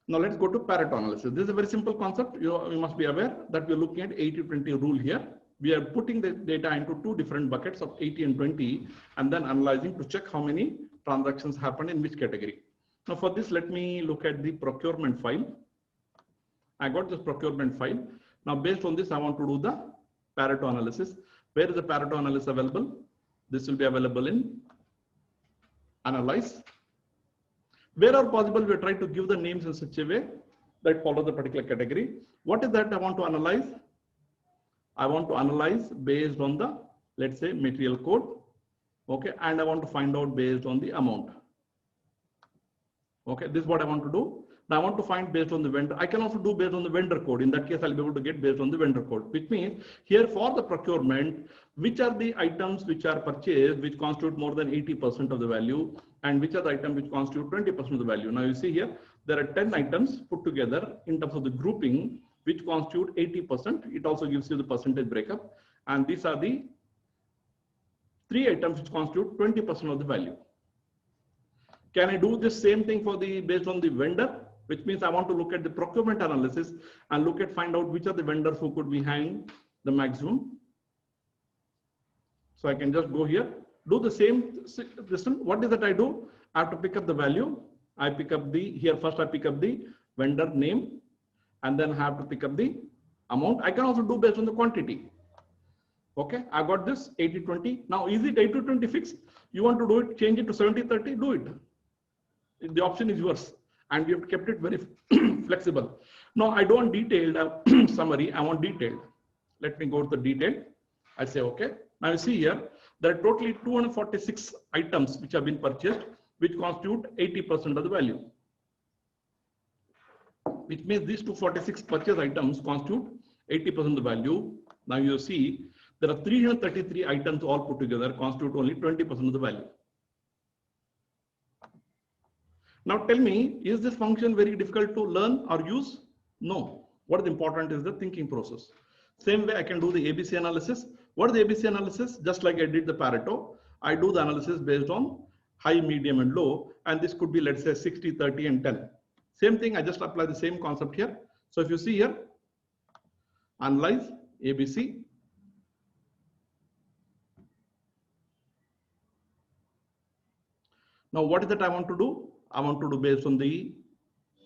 Now let's go to Pareto analysis. This is a very simple concept. You must be aware that we're looking at 80-20 rule here. We are putting the data into 2 different buckets of 80 and 20 and then analyzing to check how many transactions happen in which category. Now for this, let me look at the procurement file. I got this procurement file. Now based on this, I want to do the Pareto analysis. Where is the Pareto analysis available? This will be available in Analyze. Wherever possible, we try to give the names in such a way that follow the particular category. What is that I want to analyze? I want to analyze based on the, let's say, material code. Okay, and I want to find out based on the amount. Okay, this is what I want to do. Now I want to find based on the vendor. I can also do based on the vendor code. In that case, I'll be able to get based on the vendor code, which means here for the procurement, which are the items which are purchased, which constitute more than 80% of the value, and which are the items which constitute 20% of the value. Now you see here, there are 10 items put together in terms of the grouping, which constitute 80%. It also gives you the percentage breakup. And these are the 3 items which constitute 20% of the value. Can I do the same thing for the based on the vendor? Which means I want to look at the procurement analysis and find out which are the vendors who could be having the maximum. So I can just go here, do the same system. What is that I do? I have to pick up the value. I pick up first I pick up the vendor name and then have to pick up the amount. I can also do based on the quantity. Okay, I got this 80-20. Now is it 80-20 fixed? You want to do it, change it to 70-30, do it. The option is yours, and we have kept it very flexible. Now, I don't want detailed summary, I want detailed. Let me go to the detail. I say, okay. Now you see here, there are totally 246 items which have been purchased, which constitute 80% of the value. Which means these 246 purchase items constitute 80% of the value. Now you see, there are 333 items all put together constitute only 20% of the value. Now tell me, is this function very difficult to learn or use? No. What is important is the thinking process. Same way I can do the ABC analysis. What is the ABC analysis? Just like I did the Pareto, I do the analysis based on high, medium, and low. And this could be, let's say, 60, 30, and 10. Same thing, I just apply the same concept here. So if you see here, analyze ABC. Now, what is that I want to do? I want to do based on the,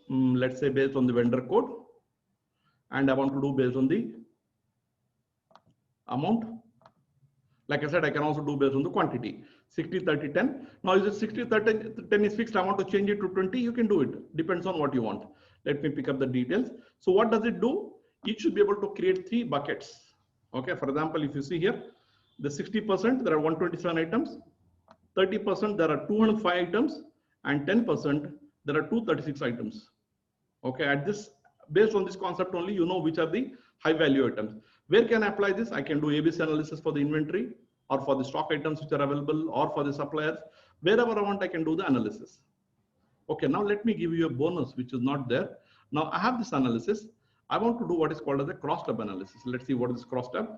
let's say, based on the vendor code. And I want to do based on the amount. Like I said, I can also do based on the quantity. 60, 30, 10. Now, is it 60, 30, 10 is fixed? I want to change it to 20. You can do it. Depends on what you want. Let me pick up the details. So what does it do? It should be able to create 3 buckets. Okay. For example, if you see here, the 60%, there are 127 items. 30%, there are 205 items. And 10%, there are 236 items. Okay. At this, based on this concept only, you know which are the high value items. Where can I apply this? I can do ABC analysis for the inventory, or for the stock items which are available, or for the suppliers. Wherever I want, I can do the analysis. Okay, now let me give you a bonus which is not there. Now I have this analysis. I want to do what is called as a cross tab analysis. Let's see what is cross tab.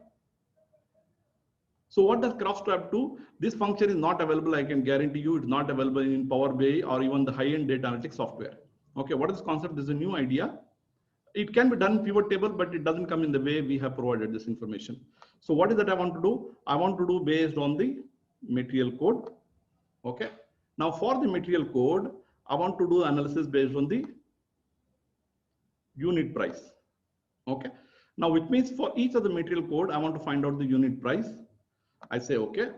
So what does cross tab do? This function is not available. I can guarantee you it's not available in Power BI or even the high-end data analytics software. Okay, what is this concept? This is a new idea. It can be done in pivot table, but it doesn't come in the way we have provided this information. So what is that I want to do? I want to do based on the material code. Okay. Now for the material code, I want to do analysis based on the unit price. Okay. Now, which means for each of the material code, I want to find out the unit price. I say, okay.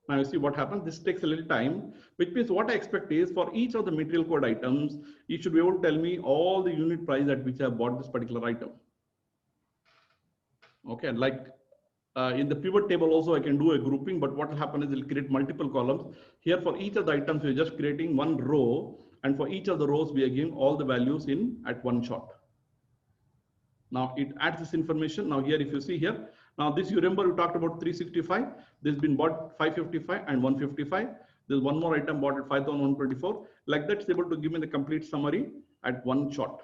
Now you see what happens. This takes a little time, which means what I expect is for each of the material code items, you should be able to tell me all the unit price at which I have bought this particular item. Okay, like in the pivot table also I can do a grouping, but what will happen is it will create multiple columns. Here for each of the items, we're just creating one row, and for each of the rows, we are giving all the values in at one shot. Now it adds this information. Now here, if you see here, now this, you remember we talked about 365. This has been bought 555 and 155. There's one more item bought at 5,124. Like that, it's able to give me the complete summary at one shot.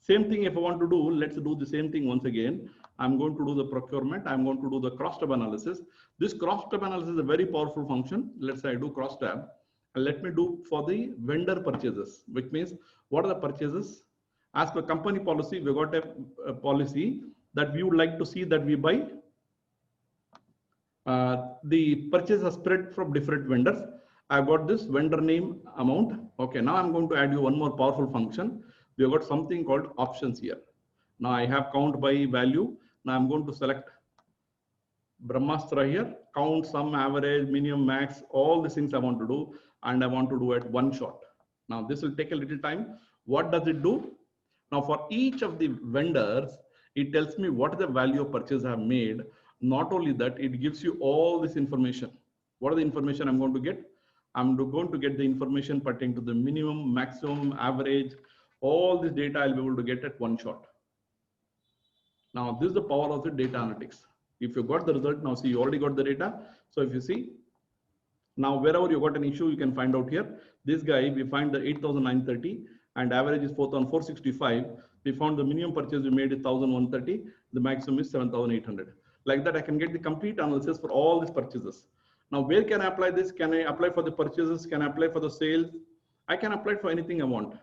Same thing if I want to do, let's do the same thing once again. I'm going to do the procurement. I'm going to do the cross tab analysis. This cross tab analysis is a very powerful function. Let's say I do cross tab, and let me do for the vendor purchases, which means what are the purchases? As per company policy, we got a policy that we would like to see that we buy the purchase are spread from different vendors. I've got this vendor name amount. Okay, now I'm going to add you one more powerful function. We've got something called options here. Now I have count by value. Now I'm going to select Brahmastra here, count, sum, average, minimum, max, all the things I want to do, and I want to do at one shot. Now this will take a little time. What does it do? Now for each of the vendors, it tells me what is the value of purchase I have made. Not only that, it gives you all this information. What are the information I'm going to get? I'm going to get the information pertaining to the minimum, maximum, average, all this data I'll be able to get at one shot. Now this is the power of the data analytics. If you got the result, now see, you already got the data. So if you see, now wherever you got an issue, you can find out here. This guy, we find the 8,930 and average is 4,465. We found the minimum purchase we made is 1,130. The maximum is 7,800. Like that, I can get the complete analysis for all these purchases. Now, where can I apply this? Can I apply for the purchases? Can I apply for the sales? I can apply for anything I want.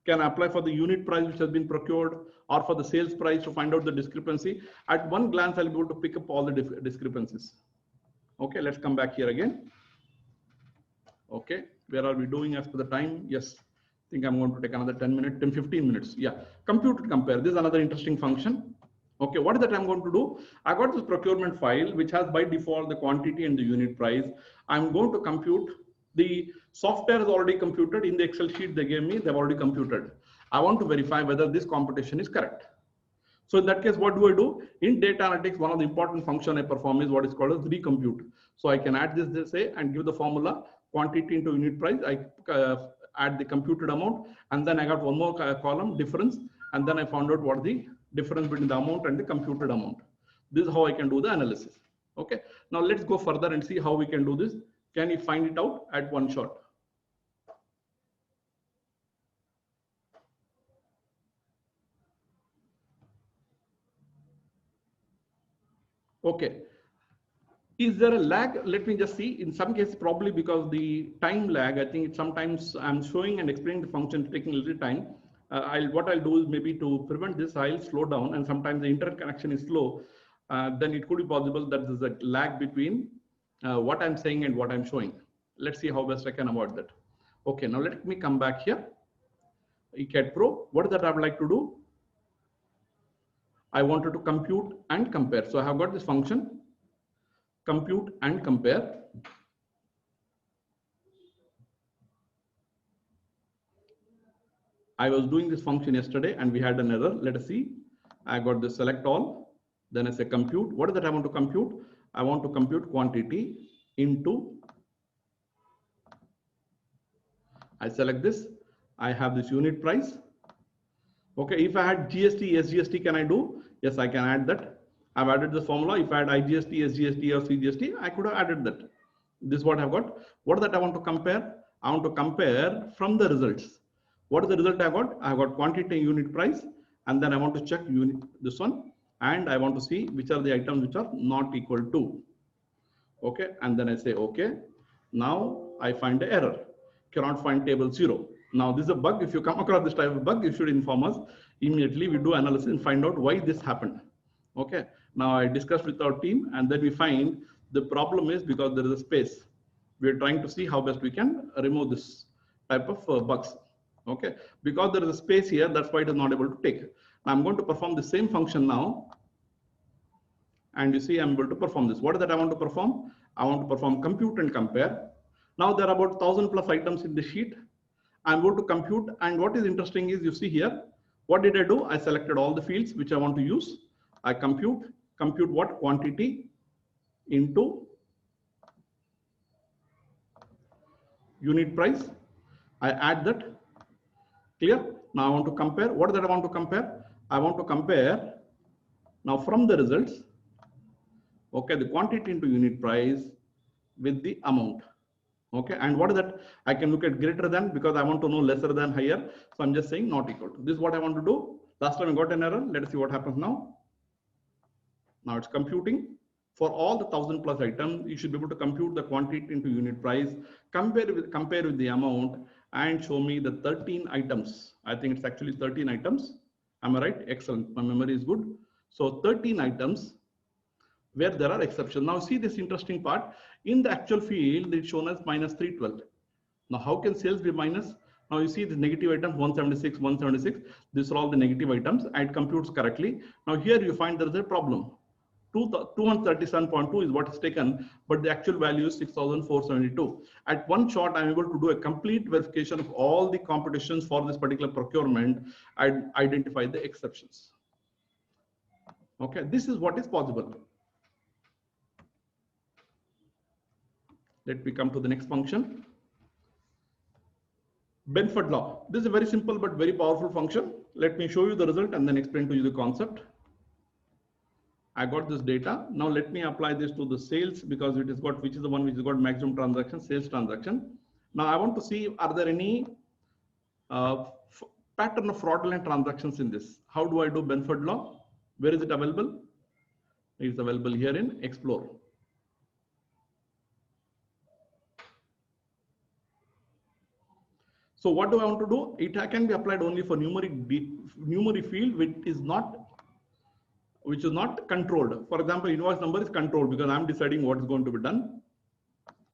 Can I apply for the unit price which has been procured, or for the sales price to find out the discrepancy? At one glance, I'll be able to pick up all the discrepancies. Okay, let's come back here again. Okay, where are we doing as per the time? Yes, I think I'm going to take another 10 minutes, 10, 15 minutes. Yeah, compute and compare. This is another interesting function. Okay, what is that I'm going to do? I got this procurement file which has by default the quantity and the unit price. I'm going to compute The software is already computed in the Excel sheet they gave me, they've already computed. I want to verify whether this computation is correct. So in that case, what do I do? In data analytics, one of the important function I perform is what is called as recompute. So I can add this say and give the formula quantity into unit price. I add the computed amount, and then I got one more column difference, and then I found out what the difference between the amount and the computed amount. This is how I can do the analysis. Okay. Now let's go further and see how we can do this. Can you find it out at one shot? Okay. Is there a lag? Let me just see. In some cases, probably because the time lag, I think sometimes I'm showing and explaining the function taking a little time. What I'll do is maybe to prevent this, I'll slow down, and sometimes the internet connection is slow. Then it could be possible that there's a lag between what I'm saying and what I'm showing. Let's see how best I can avoid that. Okay, now let me come back here. ECAD Pro, what is that I would like to do? I wanted to compute and compare. So I have got this function, compute and compare. I was doing this function yesterday and we had an error. Let us see. I got the select all. Then I say compute. What is that I want to compute? I want to compute quantity into. I select this. I have this unit price. Okay, if I had GST, SGST, can I do? Yes, I can add that. I've added the formula. If I had IGST, SGST, or CGST, I could have added that. This is what I've got. What is that I want to compare? I want to compare from the results. What is the result I got? I got quantity unit price, and then I want to check unit this one, and I want to see which are the items which are not equal to. Okay, and then I say okay. Now I find the error. Cannot find table 0. Now this is a bug. If you come across this type of bug, you should inform us immediately. We do analysis and find out why this happened. Okay. Now I discussed with our team, and then we find the problem is because there is a space. We are trying to see how best we can remove this type of bugs. Okay. Because there is a space here, that's why it is not able to take. Now I'm going to perform the same function now. And you see, I'm able to perform this. What is that I want to perform? I want to perform compute and compare. Now there are about 1,000+ items in the sheet. I'm going to compute, and what is interesting is you see here, what did I do? I selected all the fields which I want to use. I compute what? Quantity into unit price. I add that. Clear? Now I want to compare. What is that I want to compare? I want to compare now from the results. Okay, the quantity into unit price with the amount. Okay, and what is that? I can look at greater than because I want to know lesser than higher. So I'm just saying not equal to. This is what I want to do. Last time I got an error. Let us see what happens now. Now it's computing. For all the 1,000+ items, you should be able to compute the quantity into unit price, compare with the amount, and show me the 13 items. I think it's actually 13 items. Am I right? Excellent. My memory is good. So 13 items where there are exceptions. Now see this interesting part. In the actual field, it's shown as -312. Now how can sales be minus? Now you see the negative items 176, 176. These are all the negative items, and it computes correctly. Now here you find there is a problem. 237.2 is what is taken, but the actual value is 6,472. At one shot, I'm able to do a complete verification of all the computations for this particular procurement and identify the exceptions. Okay, this is what is possible. Let me come to the next function. Benford law. This is a very simple but very powerful function. Let me show you the result and then explain to you the concept. I got this data. Now let me apply this to the sales because it is got, which is the one which has got maximum transaction, sales transaction. Now I want to see, are there any pattern of fraudulent transactions in this? How do I do Benford law? Where is it available? It is available here in Explore. So what do I want to do? It can be applied only for numeric field which is not controlled. For example, invoice number is controlled because I'm deciding what is going to be done.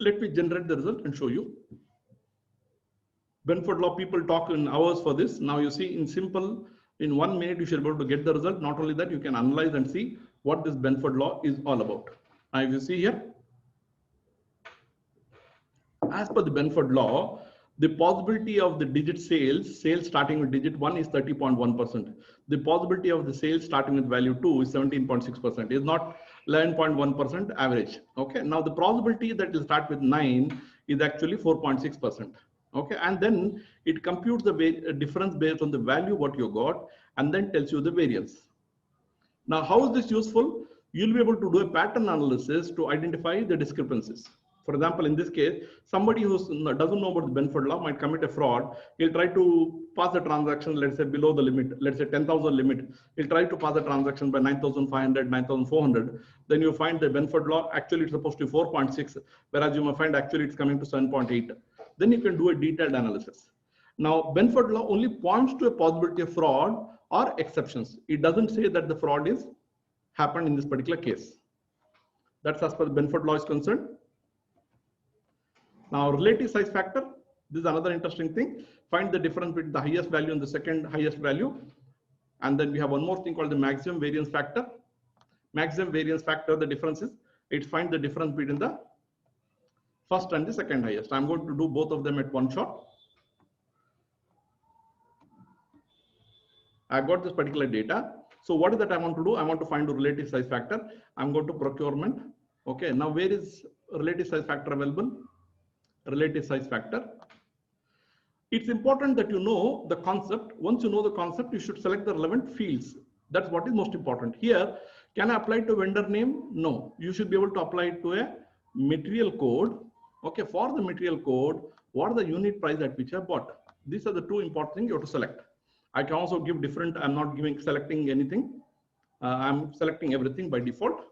Let me generate the result and show you. Benford law, people talk in hours for this. Now you see in 1 minute, you should be able to get the result. Not only that, you can analyze and see what this Benford law is all about. Now if you see here, As per the Benford law, the possibility of the digit sales starting with digit 1 is 30.1%. The possibility of the sales starting with value 2 is 17.6%. Is not 11.1% average. Okay. Now the probability that will start with 9 is actually 4.6%. Okay. And then it computes the difference based on the value what you got and then tells you the variance. Now, how is this useful? You'll be able to do a pattern analysis to identify the discrepancies. For example, in this case, somebody who doesn't know about the Benford law might commit a fraud. He'll try to pass the transaction, let's say below the limit, let's say 10,000 limit. He'll try to pass the transaction by 9,500, 9,400. Then you find the Benford law, actually it's supposed to be 4.6, whereas you may find actually it's coming to 7.8. Then you can do a detailed analysis. Now, Benford law only points to a possibility of fraud or exceptions. It doesn't say that the fraud is happened in this particular case. That's as far as Benford law is concerned. Now, relative size factor, this is another interesting thing. Find the difference between the highest value and the second highest value. And then we have one more thing called the maximum variance factor. Maximum variance factor, the difference is, it finds the difference between the first and the second highest. I'm going to do both of them at one shot. I got this particular data. So what is that I want to do? I want to find the relative size factor. I'm going to procurement. Okay, now where is relative size factor available? Relative size factor. It's important that you know the concept. Once you know the concept, you should select the relevant fields. That's what is most important. Here, can I apply to vendor name? No. You should be able to apply it to a material code. Okay, for the material code, what are the unit price at which I bought? These are the two important things you have to select. I can also give different, I'm not selecting anything. I'm selecting everything by default.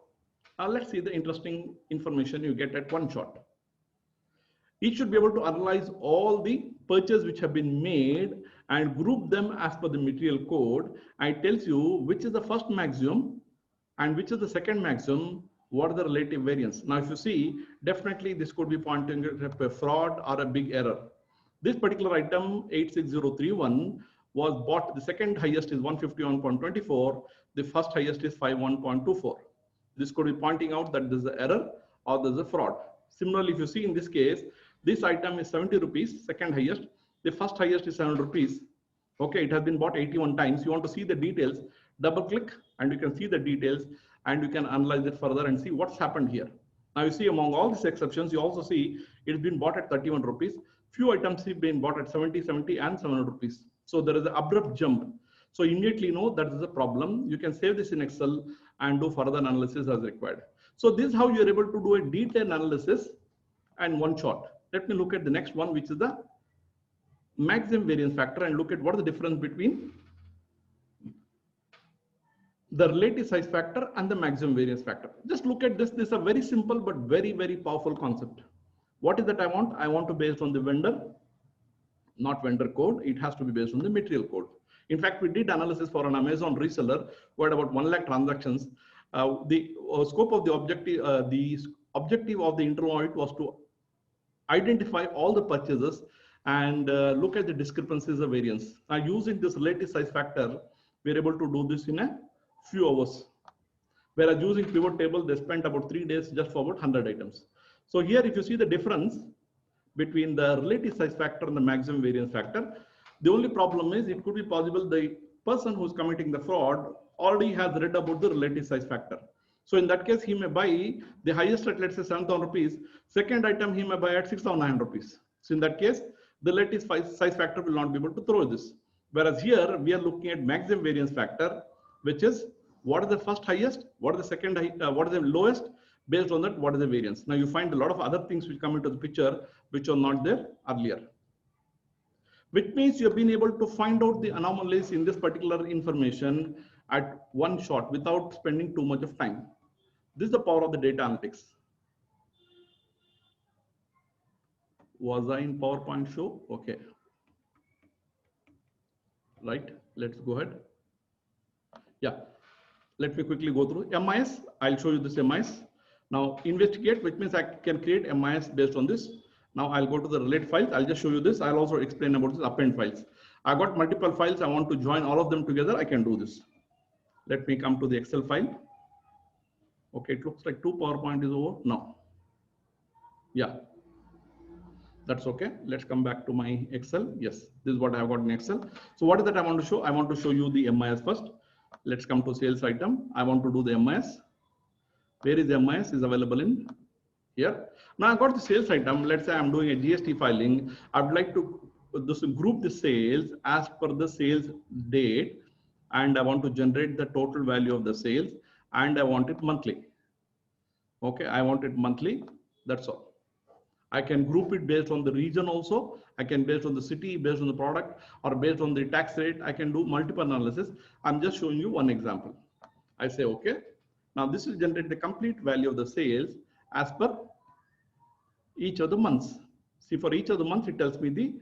Let's see the interesting information you get at one shot. It should be able to analyze all the purchases which have been made and group them as per the material code. And it tells you which is the first maximum and which is the second maximum, what are the relative variance. Now, if you see, definitely this could be pointing at a fraud or a big error. This particular item 86031 was bought, the second highest is 151.24, the first highest is 51.24. This could be pointing out that there's an error or there's a fraud. Similarly, if you see in this case, this item is 70 rupees, second highest, the first highest is 7 rupees. Okay, it has been bought 81 times. You want to see the details, double click and you can see the details and you can analyze it further and see what's happened here. Now you see among all these exceptions, you also see it's been bought at 31 rupees. Few items have been bought at 70, 70 and 700 rupees. So there is an abrupt jump. So immediately know that is a problem. You can save this in Excel and do further analysis as required. So this is how you're able to do a detailed analysis and one shot. Let me look at the next one, which is the maximum variance factor, and look at what is the difference between the relative size factor and the maximum variance factor. Just look at this. This is a very simple but very, very powerful concept. What is that I want? I want to based on the vendor, not vendor code. It has to be based on the material code. In fact, we did analysis for an Amazon reseller who had about 1 lakh transactions. The scope of the objective of the internal audit was to identify all the purchases and look at the discrepancies of variance. Now, using this relative size factor, we're able to do this in a few hours. Whereas using pivot table, they spent about 3 days just for about 100 items. So here, if you see the difference between the relative size factor and the maximum variance factor, the only problem is it could be possible the person who's committing the fraud already has read about the relative size factor. So in that case, he may buy the highest at, let's say, 7,000 rupees. Second item, he may buy at 6,900 rupees. So in that case, the relative size factor will not be able to throw this. Whereas here, we are looking at maximum variance factor, which is what is the first highest, what is the second, what is the lowest, based on that, what is the variance. Now you find a lot of other things which come into the picture, which are not there earlier. Which means you've been able to find out the anomalies in this particular information at one shot without spending too much of time. This is the power of the data analytics. Was I in PowerPoint show? Okay. Right, let's go ahead. Yeah, let me quickly go through MIS. I'll show you this MIS. Now investigate, which means I can create MIS based on this. Now I'll go to the relate files. I'll just show you this. I'll also explain about this append files. I got multiple files. I want to join all of them together. I can do this. Let me come to the Excel file. Okay, it looks like 2 PowerPoint is over. No. Yeah. That's okay. Let's come back to my Excel. Yes, this is what I have got in Excel. So what is that I want to show? I want to show you the MIS first. Let's come to sales item. I want to do the MIS. Where is the MIS? Is available in here. Now I got the sales item. Let's say I'm doing a GST filing. I would like to group the sales as per the sales date, and I want to generate the total value of the sales, and I want it monthly. Okay, I want it monthly. That's all. I can group it based on the region also. I can based on the city, based on the product, or based on the tax rate. I can do multiple analysis. I'm just showing you one example. I say, okay, now this will generate the complete value of the sales as per each of the months. See, for each of the months, it tells me the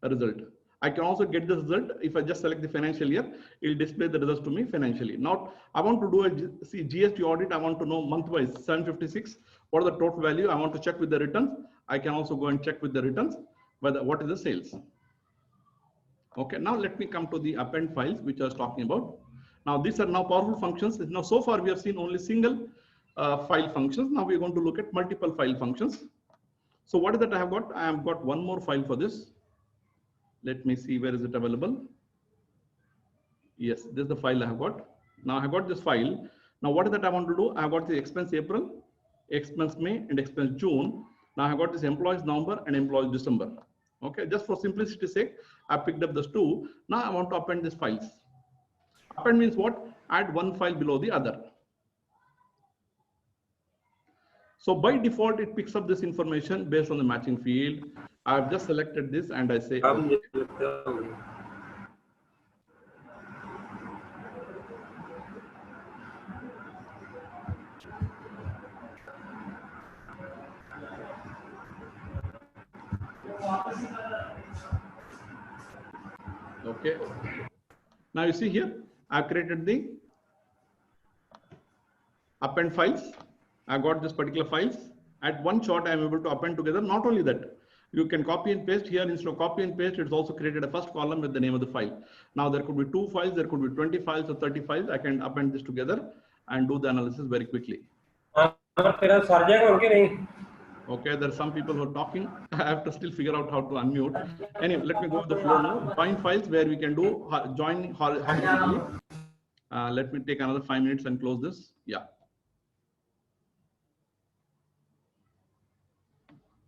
result. I can also get the result. If I just select the financial year, it will display the results to me financially. Now, I want to do a GST audit. I want to know month-wise 756. What is the total value? I want to check with the returns. I can also go and check with the returns whether what is the sales. Okay, now let me come to the append files, which I was talking about. Now, these are now powerful functions. Now, so far we have seen only single file functions. Now we're going to look at multiple file functions. So what is that I have got? I have got one more file for this. Let me see, where is it available? Yes, this is the file I have got. Now I have got this file. Now what is that I want to do? I have got the expense April, expense May, and expense June. Now I have got this employees November and employees December. Okay, just for simplicity's sake, I picked up those two. Now I want to append these files. Append means what? Add one file below the other. So by default, it picks up this information based on the matching field. I've just selected this and I say, okay. Okay. Now you see here, I've created the append files. I got this particular files. At one shot, I am able to append together. Not only that, you can copy and paste here. Instead of copy and paste, it's also created a first column with the name of the file. Now there could be 2 files, there could be 20 files or 30 files. I can append this together and do the analysis very quickly. Okay, there are some people who are talking. I have to still figure out how to unmute. Anyway, let me go with the flow now. Join files where we can do join horizontally. Let me take another 5 minutes and close this. Yeah.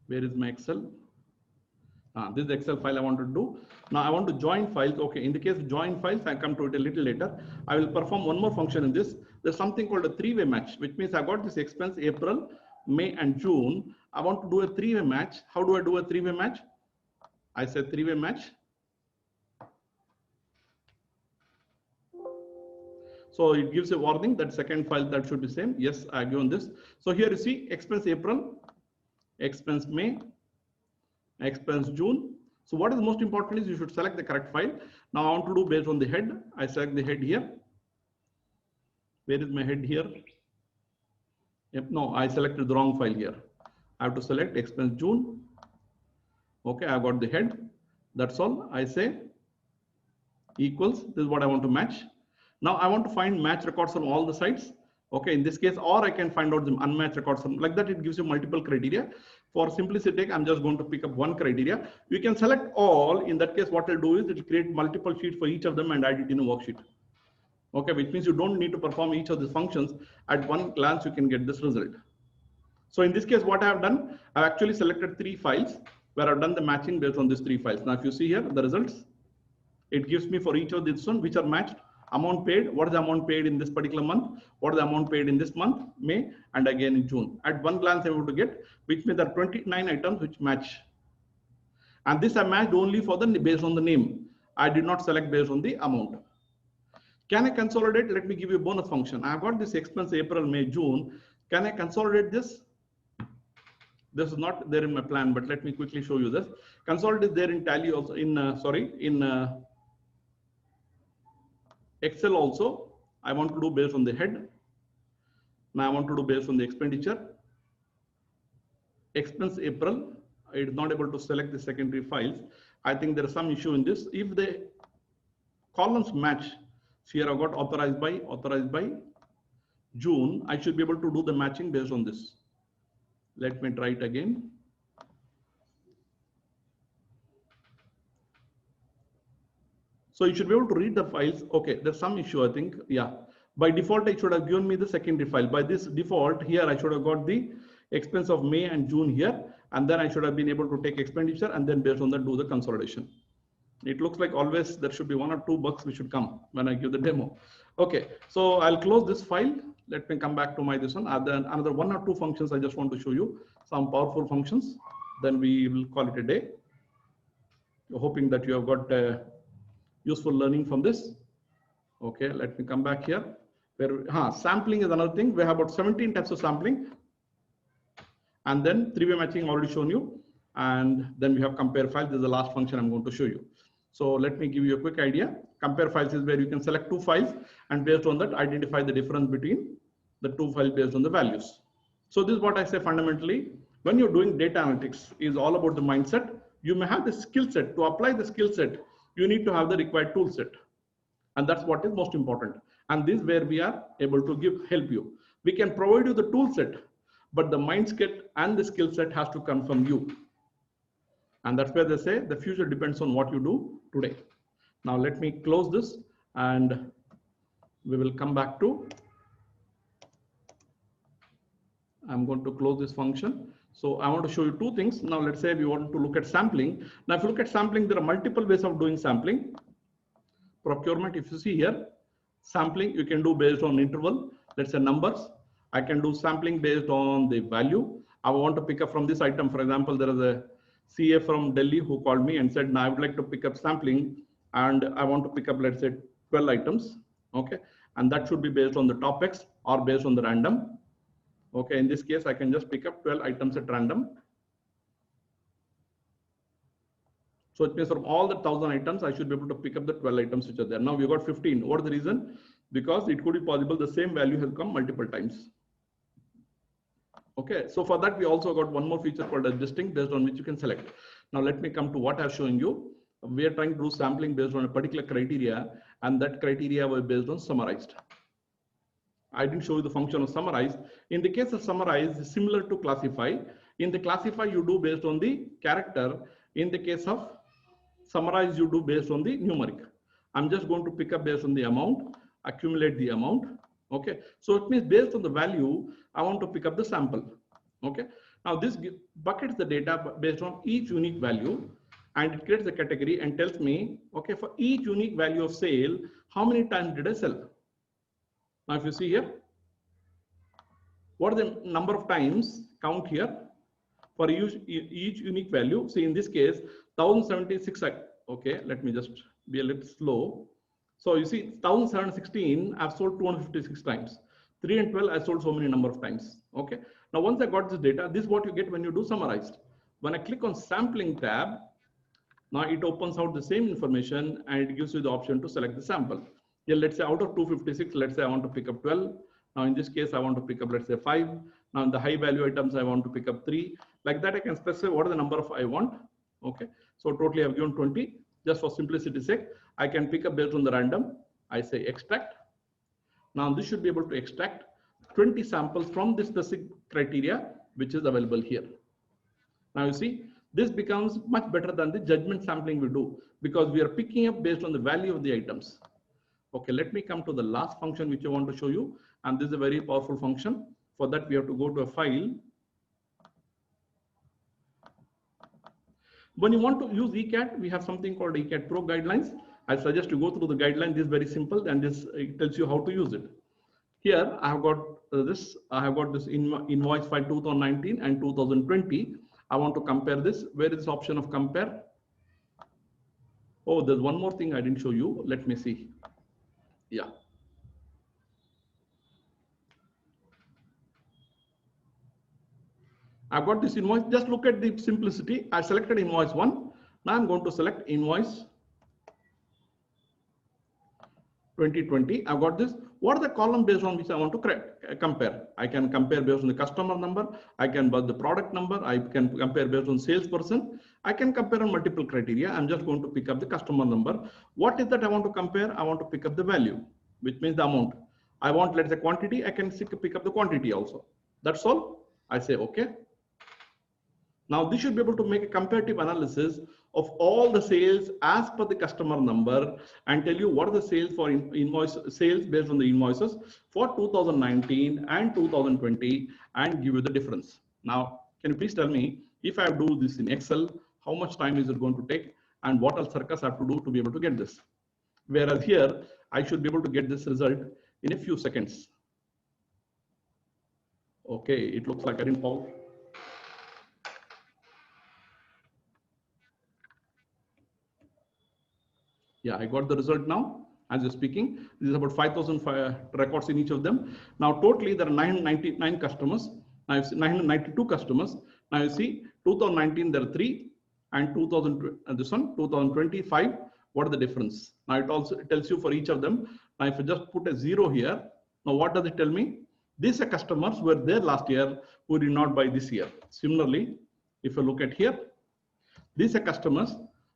Where is my Excel? This is the Excel file I want to do. Now I want to join files. Okay, in the case of join files, I come to it a little later. I will perform one more function in this. There's something called a 3-way match, which means I got this expense April, May, and June. I want to do a 3-way match. How do I do a 3-way match? I said 3-way match. So it gives a warning that second file that should be same. Yes, I given this. So here you see expense April, expense May, expense June. So what is most important is you should select the correct file. Now I want to do based on the head. I select the head here. Where is my head here? Yep, no, I selected the wrong file here. I have to select expense June. Okay, I got the head. That's all. I say equals. This is what I want to match. Now I want to find match records on all the sites. Okay, in this case, or I can find out the unmatched records. Like that, it gives you multiple criteria. For simplicity, I'm just going to pick up one criteria. You can select all. In that case, what it'll do is it'll create multiple sheets for each of them and add it in a worksheet. Okay, which means you don't need to perform each of these functions. At one glance, you can get this result. So in this case, what I have done, I've actually selected 3 files where I've done the matching based on these 3 files. Now, if you see here, the results, it gives me for each of these one which are matched. Amount paid, what is the amount paid in this particular month, what is the amount paid in this month, May, and again in June. At one glance, I'm able to get, which means there are 29 items which match. And this I matched only for the based on the name. I did not select based on the amount. Can I consolidate? Let me give you a bonus function. I've got this expense April, May, June. Can I consolidate this? This is not there in my plan, but let me quickly show you this. Consolidate is there in Tally also, in Excel also. I want to do based on the head. Now I want to do based on the expenditure. Expense April, it is not able to select the secondary files. I think there is some issue in this. If the columns match, here I got authorized by June, I should be able to do the matching based on this. Let me try it again. So you should be able to read the files. Okay, there's some issue, I think. Yeah, by default, it should have given me the secondary file. By this default here, I should have got the expense of May and June here, and then I should have been able to take expenditure and then based on that do the consolidation. It looks like always there should be 1 or 2 bugs which should come when I give the demo. Okay, so I'll close this file. Let me come back to my this one. Then another 1 or 2 functions I just want to show you, some powerful functions. Then we will call it a day. Hoping that you have got useful learning from this. Okay, let me come back here. Sampling is another thing. We have about 17 types of sampling. And then three-way matching already shown you. And then we have compare files. This is the last function I'm going to show you. So let me give you a quick idea. Compare files is where you can select 2 files and based on that identify the difference between the 2 files based on the values. So this is what I say fundamentally. When you're doing data analytics, is all about the mindset. You may have the skill set. To apply the skill set, you need to have the required tool set. And that's what is most important. And this is where we are able to help you. We can provide you the tool set, but the mindset and the skill set has to come from you. And that's where they say the future depends on what you do today. Now let me close this and we will come back to, I'm going to close this function. So I want to show you 2 things. Now let's say we want to look at sampling. Now if you look at sampling, there are multiple ways of doing sampling. Procurement, if you see here, sampling you can do based on interval, let's say numbers. I can do sampling based on the value. I want to pick up from this item. For example, there is a CA from Delhi who called me and said, now I would like to pick up sampling and I want to pick up, let's say 12 items. Okay. And that should be based on the topics or based on the random. Okay. In this case, I can just pick up 12 items at random. So it means from all the 1,000 items, I should be able to pick up the 12 items which are there. Now we got 15. What is the reason? Because it could be possible the same value has come multiple times. Okay, so for that we also got one more feature called adjusting, based on which you can select. Now let me come to what I've shown you. We are trying to do sampling based on a particular criteria, and that criteria was based on summarized. I didn't show you the function of summarize. In the case of summarize, similar to classify. In the classify, you do based on the character. In the case of summarize, you do based on the numeric. I'm just going to pick up based on the amount, accumulate the amount. Okay, so it means based on the value, I want to pick up the sample. Okay, now this buckets the data based on each unique value, and it creates a category and tells me, okay, for each unique value of sale, how many times did I sell? Now, if you see here, what are the number of times count here for each unique value? See, in this case, 1076. Okay, let me just be a little slow. So you see 1716, I've sold 256 times. 3 and 12, I sold so many number of times. Okay. Now, once I got this data, this is what you get when you do summarized. When I click on sampling tab, now it opens out the same information and it gives you the option to select the sample. Here, let's say out of 256, let's say I want to pick up 12. Now in this case, I want to pick up, let's say 5. Now in the high value items, I want to pick up 3. Like that, I can specify what is the number of I want. Okay. So totally I've given 20. Just for simplicity's sake, I can pick up based on the random. I say extract. Now this should be able to extract 20 samples from this specific criteria, which is available here. Now you see, this becomes much better than the judgment sampling we do, because we are picking up based on the value of the items. Okay, let me come to the last function which I want to show you. And this is a very powerful function. For that, we have to go to a file. When you want to use ECAT, we have something called ECAT Pro guidelines. I suggest you go through the guideline. This is very simple, and this it tells you how to use it. Here I have got this. I have got this invoice file 2019 and 2020. I want to compare this. Where is this option of compare? Oh, there's one more thing I didn't show you. Let me see. Yeah. I've got this invoice. Just look at the simplicity. I selected invoice 1. Now I'm going to select invoice 2020. I've got this. What are the column based on which I want to compare? I can compare based on the customer number. I can buy the product number. I can compare based on salesperson. I can compare on multiple criteria. I'm just going to pick up the customer number. What is that I want to compare? I want to pick up the value, which means the amount. I want, let's say, quantity. I can pick up the quantity also. That's all. I say, okay. Now this should be able to make a comparative analysis of all the sales as per the customer number and tell you what are the sales for invoice sales based on the invoices for 2019 and 2020 and give you the difference. Now, can you please tell me, if I do this in Excel, how much time is it going to take and what else Circus have to do to be able to get this? Whereas here, I should be able to get this result in a few seconds. Okay, it looks like I didn't fall. Yeah, I got the result now as you're speaking. This is about 5,000 records in each of them. Now, totally there are 999 customers. Now, you see 992 customers. Now, you see 2019 there are 3 and 2000 this one 2025. What are the difference? Now, it also tells you for each of them. Now, if you just put a 0 here, now what does it tell me? These are customers who were there last year who did not buy this year. Similarly, if you look at here, these are customers,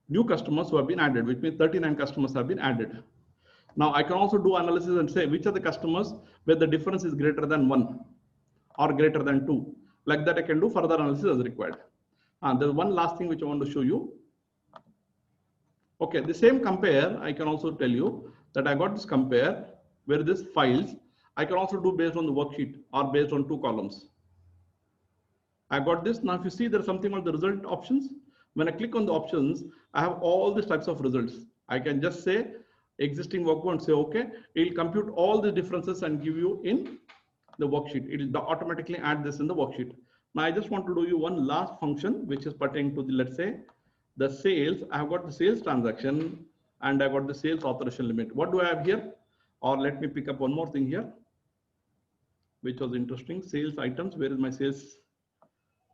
new customers who have been added, which means 39 customers have been added. Now I can also do analysis and say which are the customers where the difference is greater than 1 or greater than 2. Like that I can do further analysis as required. And there's one last thing which I want to show you. Okay, the same compare, I can also tell you that I got this compare where this files, I can also do based on the worksheet or based on 2 columns. I got this. Now if you see there's something called the result options. When I click on the options, I have all these types of results. I can just say existing workbook and say, okay, it will compute all the differences and give you in the worksheet. It will automatically add this in the worksheet. Now I just want to do you one last function, which is pertaining to the, let's say, the sales. I have got the sales transaction and I got the sales authorization limit. What do I have here? Or let me pick up one more thing here, which was interesting. Sales items. Where is my sales?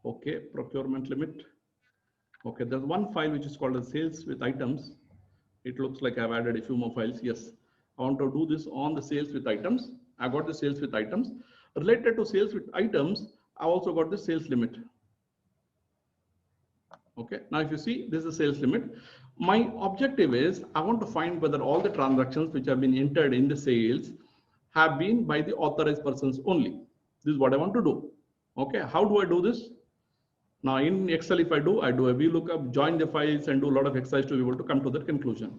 Okay, procurement limit. Okay, there's one file which is called as sales with items. It looks like I've added a few more files. Yes, I want to do this on the sales with items. I got the sales with items. Related to sales with items, I also got the sales limit. Okay, now if you see, this is the sales limit. My objective is I want to find whether all the transactions which have been entered in the sales have been by the authorized persons only. This is what I want to do. Okay, how do I do this? Now in Excel, if I do a VLOOKUP, join the files and do a lot of exercise to be able to come to that conclusion.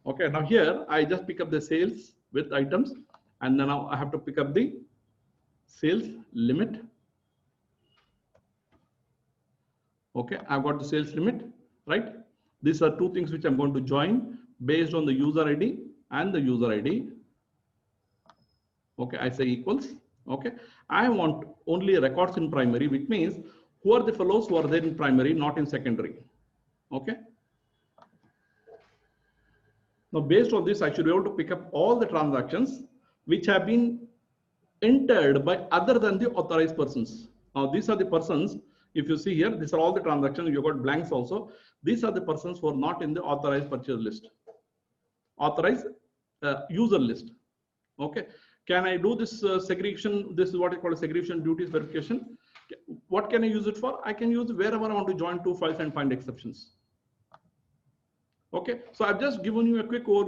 Okay, now here I just pick up the sales with items and then now I have to pick up the sales limit. Okay, I've got the sales limit, right? These are 2 things which I'm going to join based on the user ID and the user ID. Okay, I say equals. Okay, I want only records in primary, which means who are the fellows who are there in primary, not in secondary. Okay. Now, based on this, I should be able to pick up all the transactions which have been entered by other than the authorized persons. Now, these are the persons. If you see here, these are all the transactions. You got blanks also. These are the persons who are not in the authorized purchase list, authorized user list. Okay. Can I do this segregation? This is what I call a segregation duties verification. What can I use it for? I can use it wherever I want to join 2 files and find exceptions. Okay, so I've just given you a quick overview.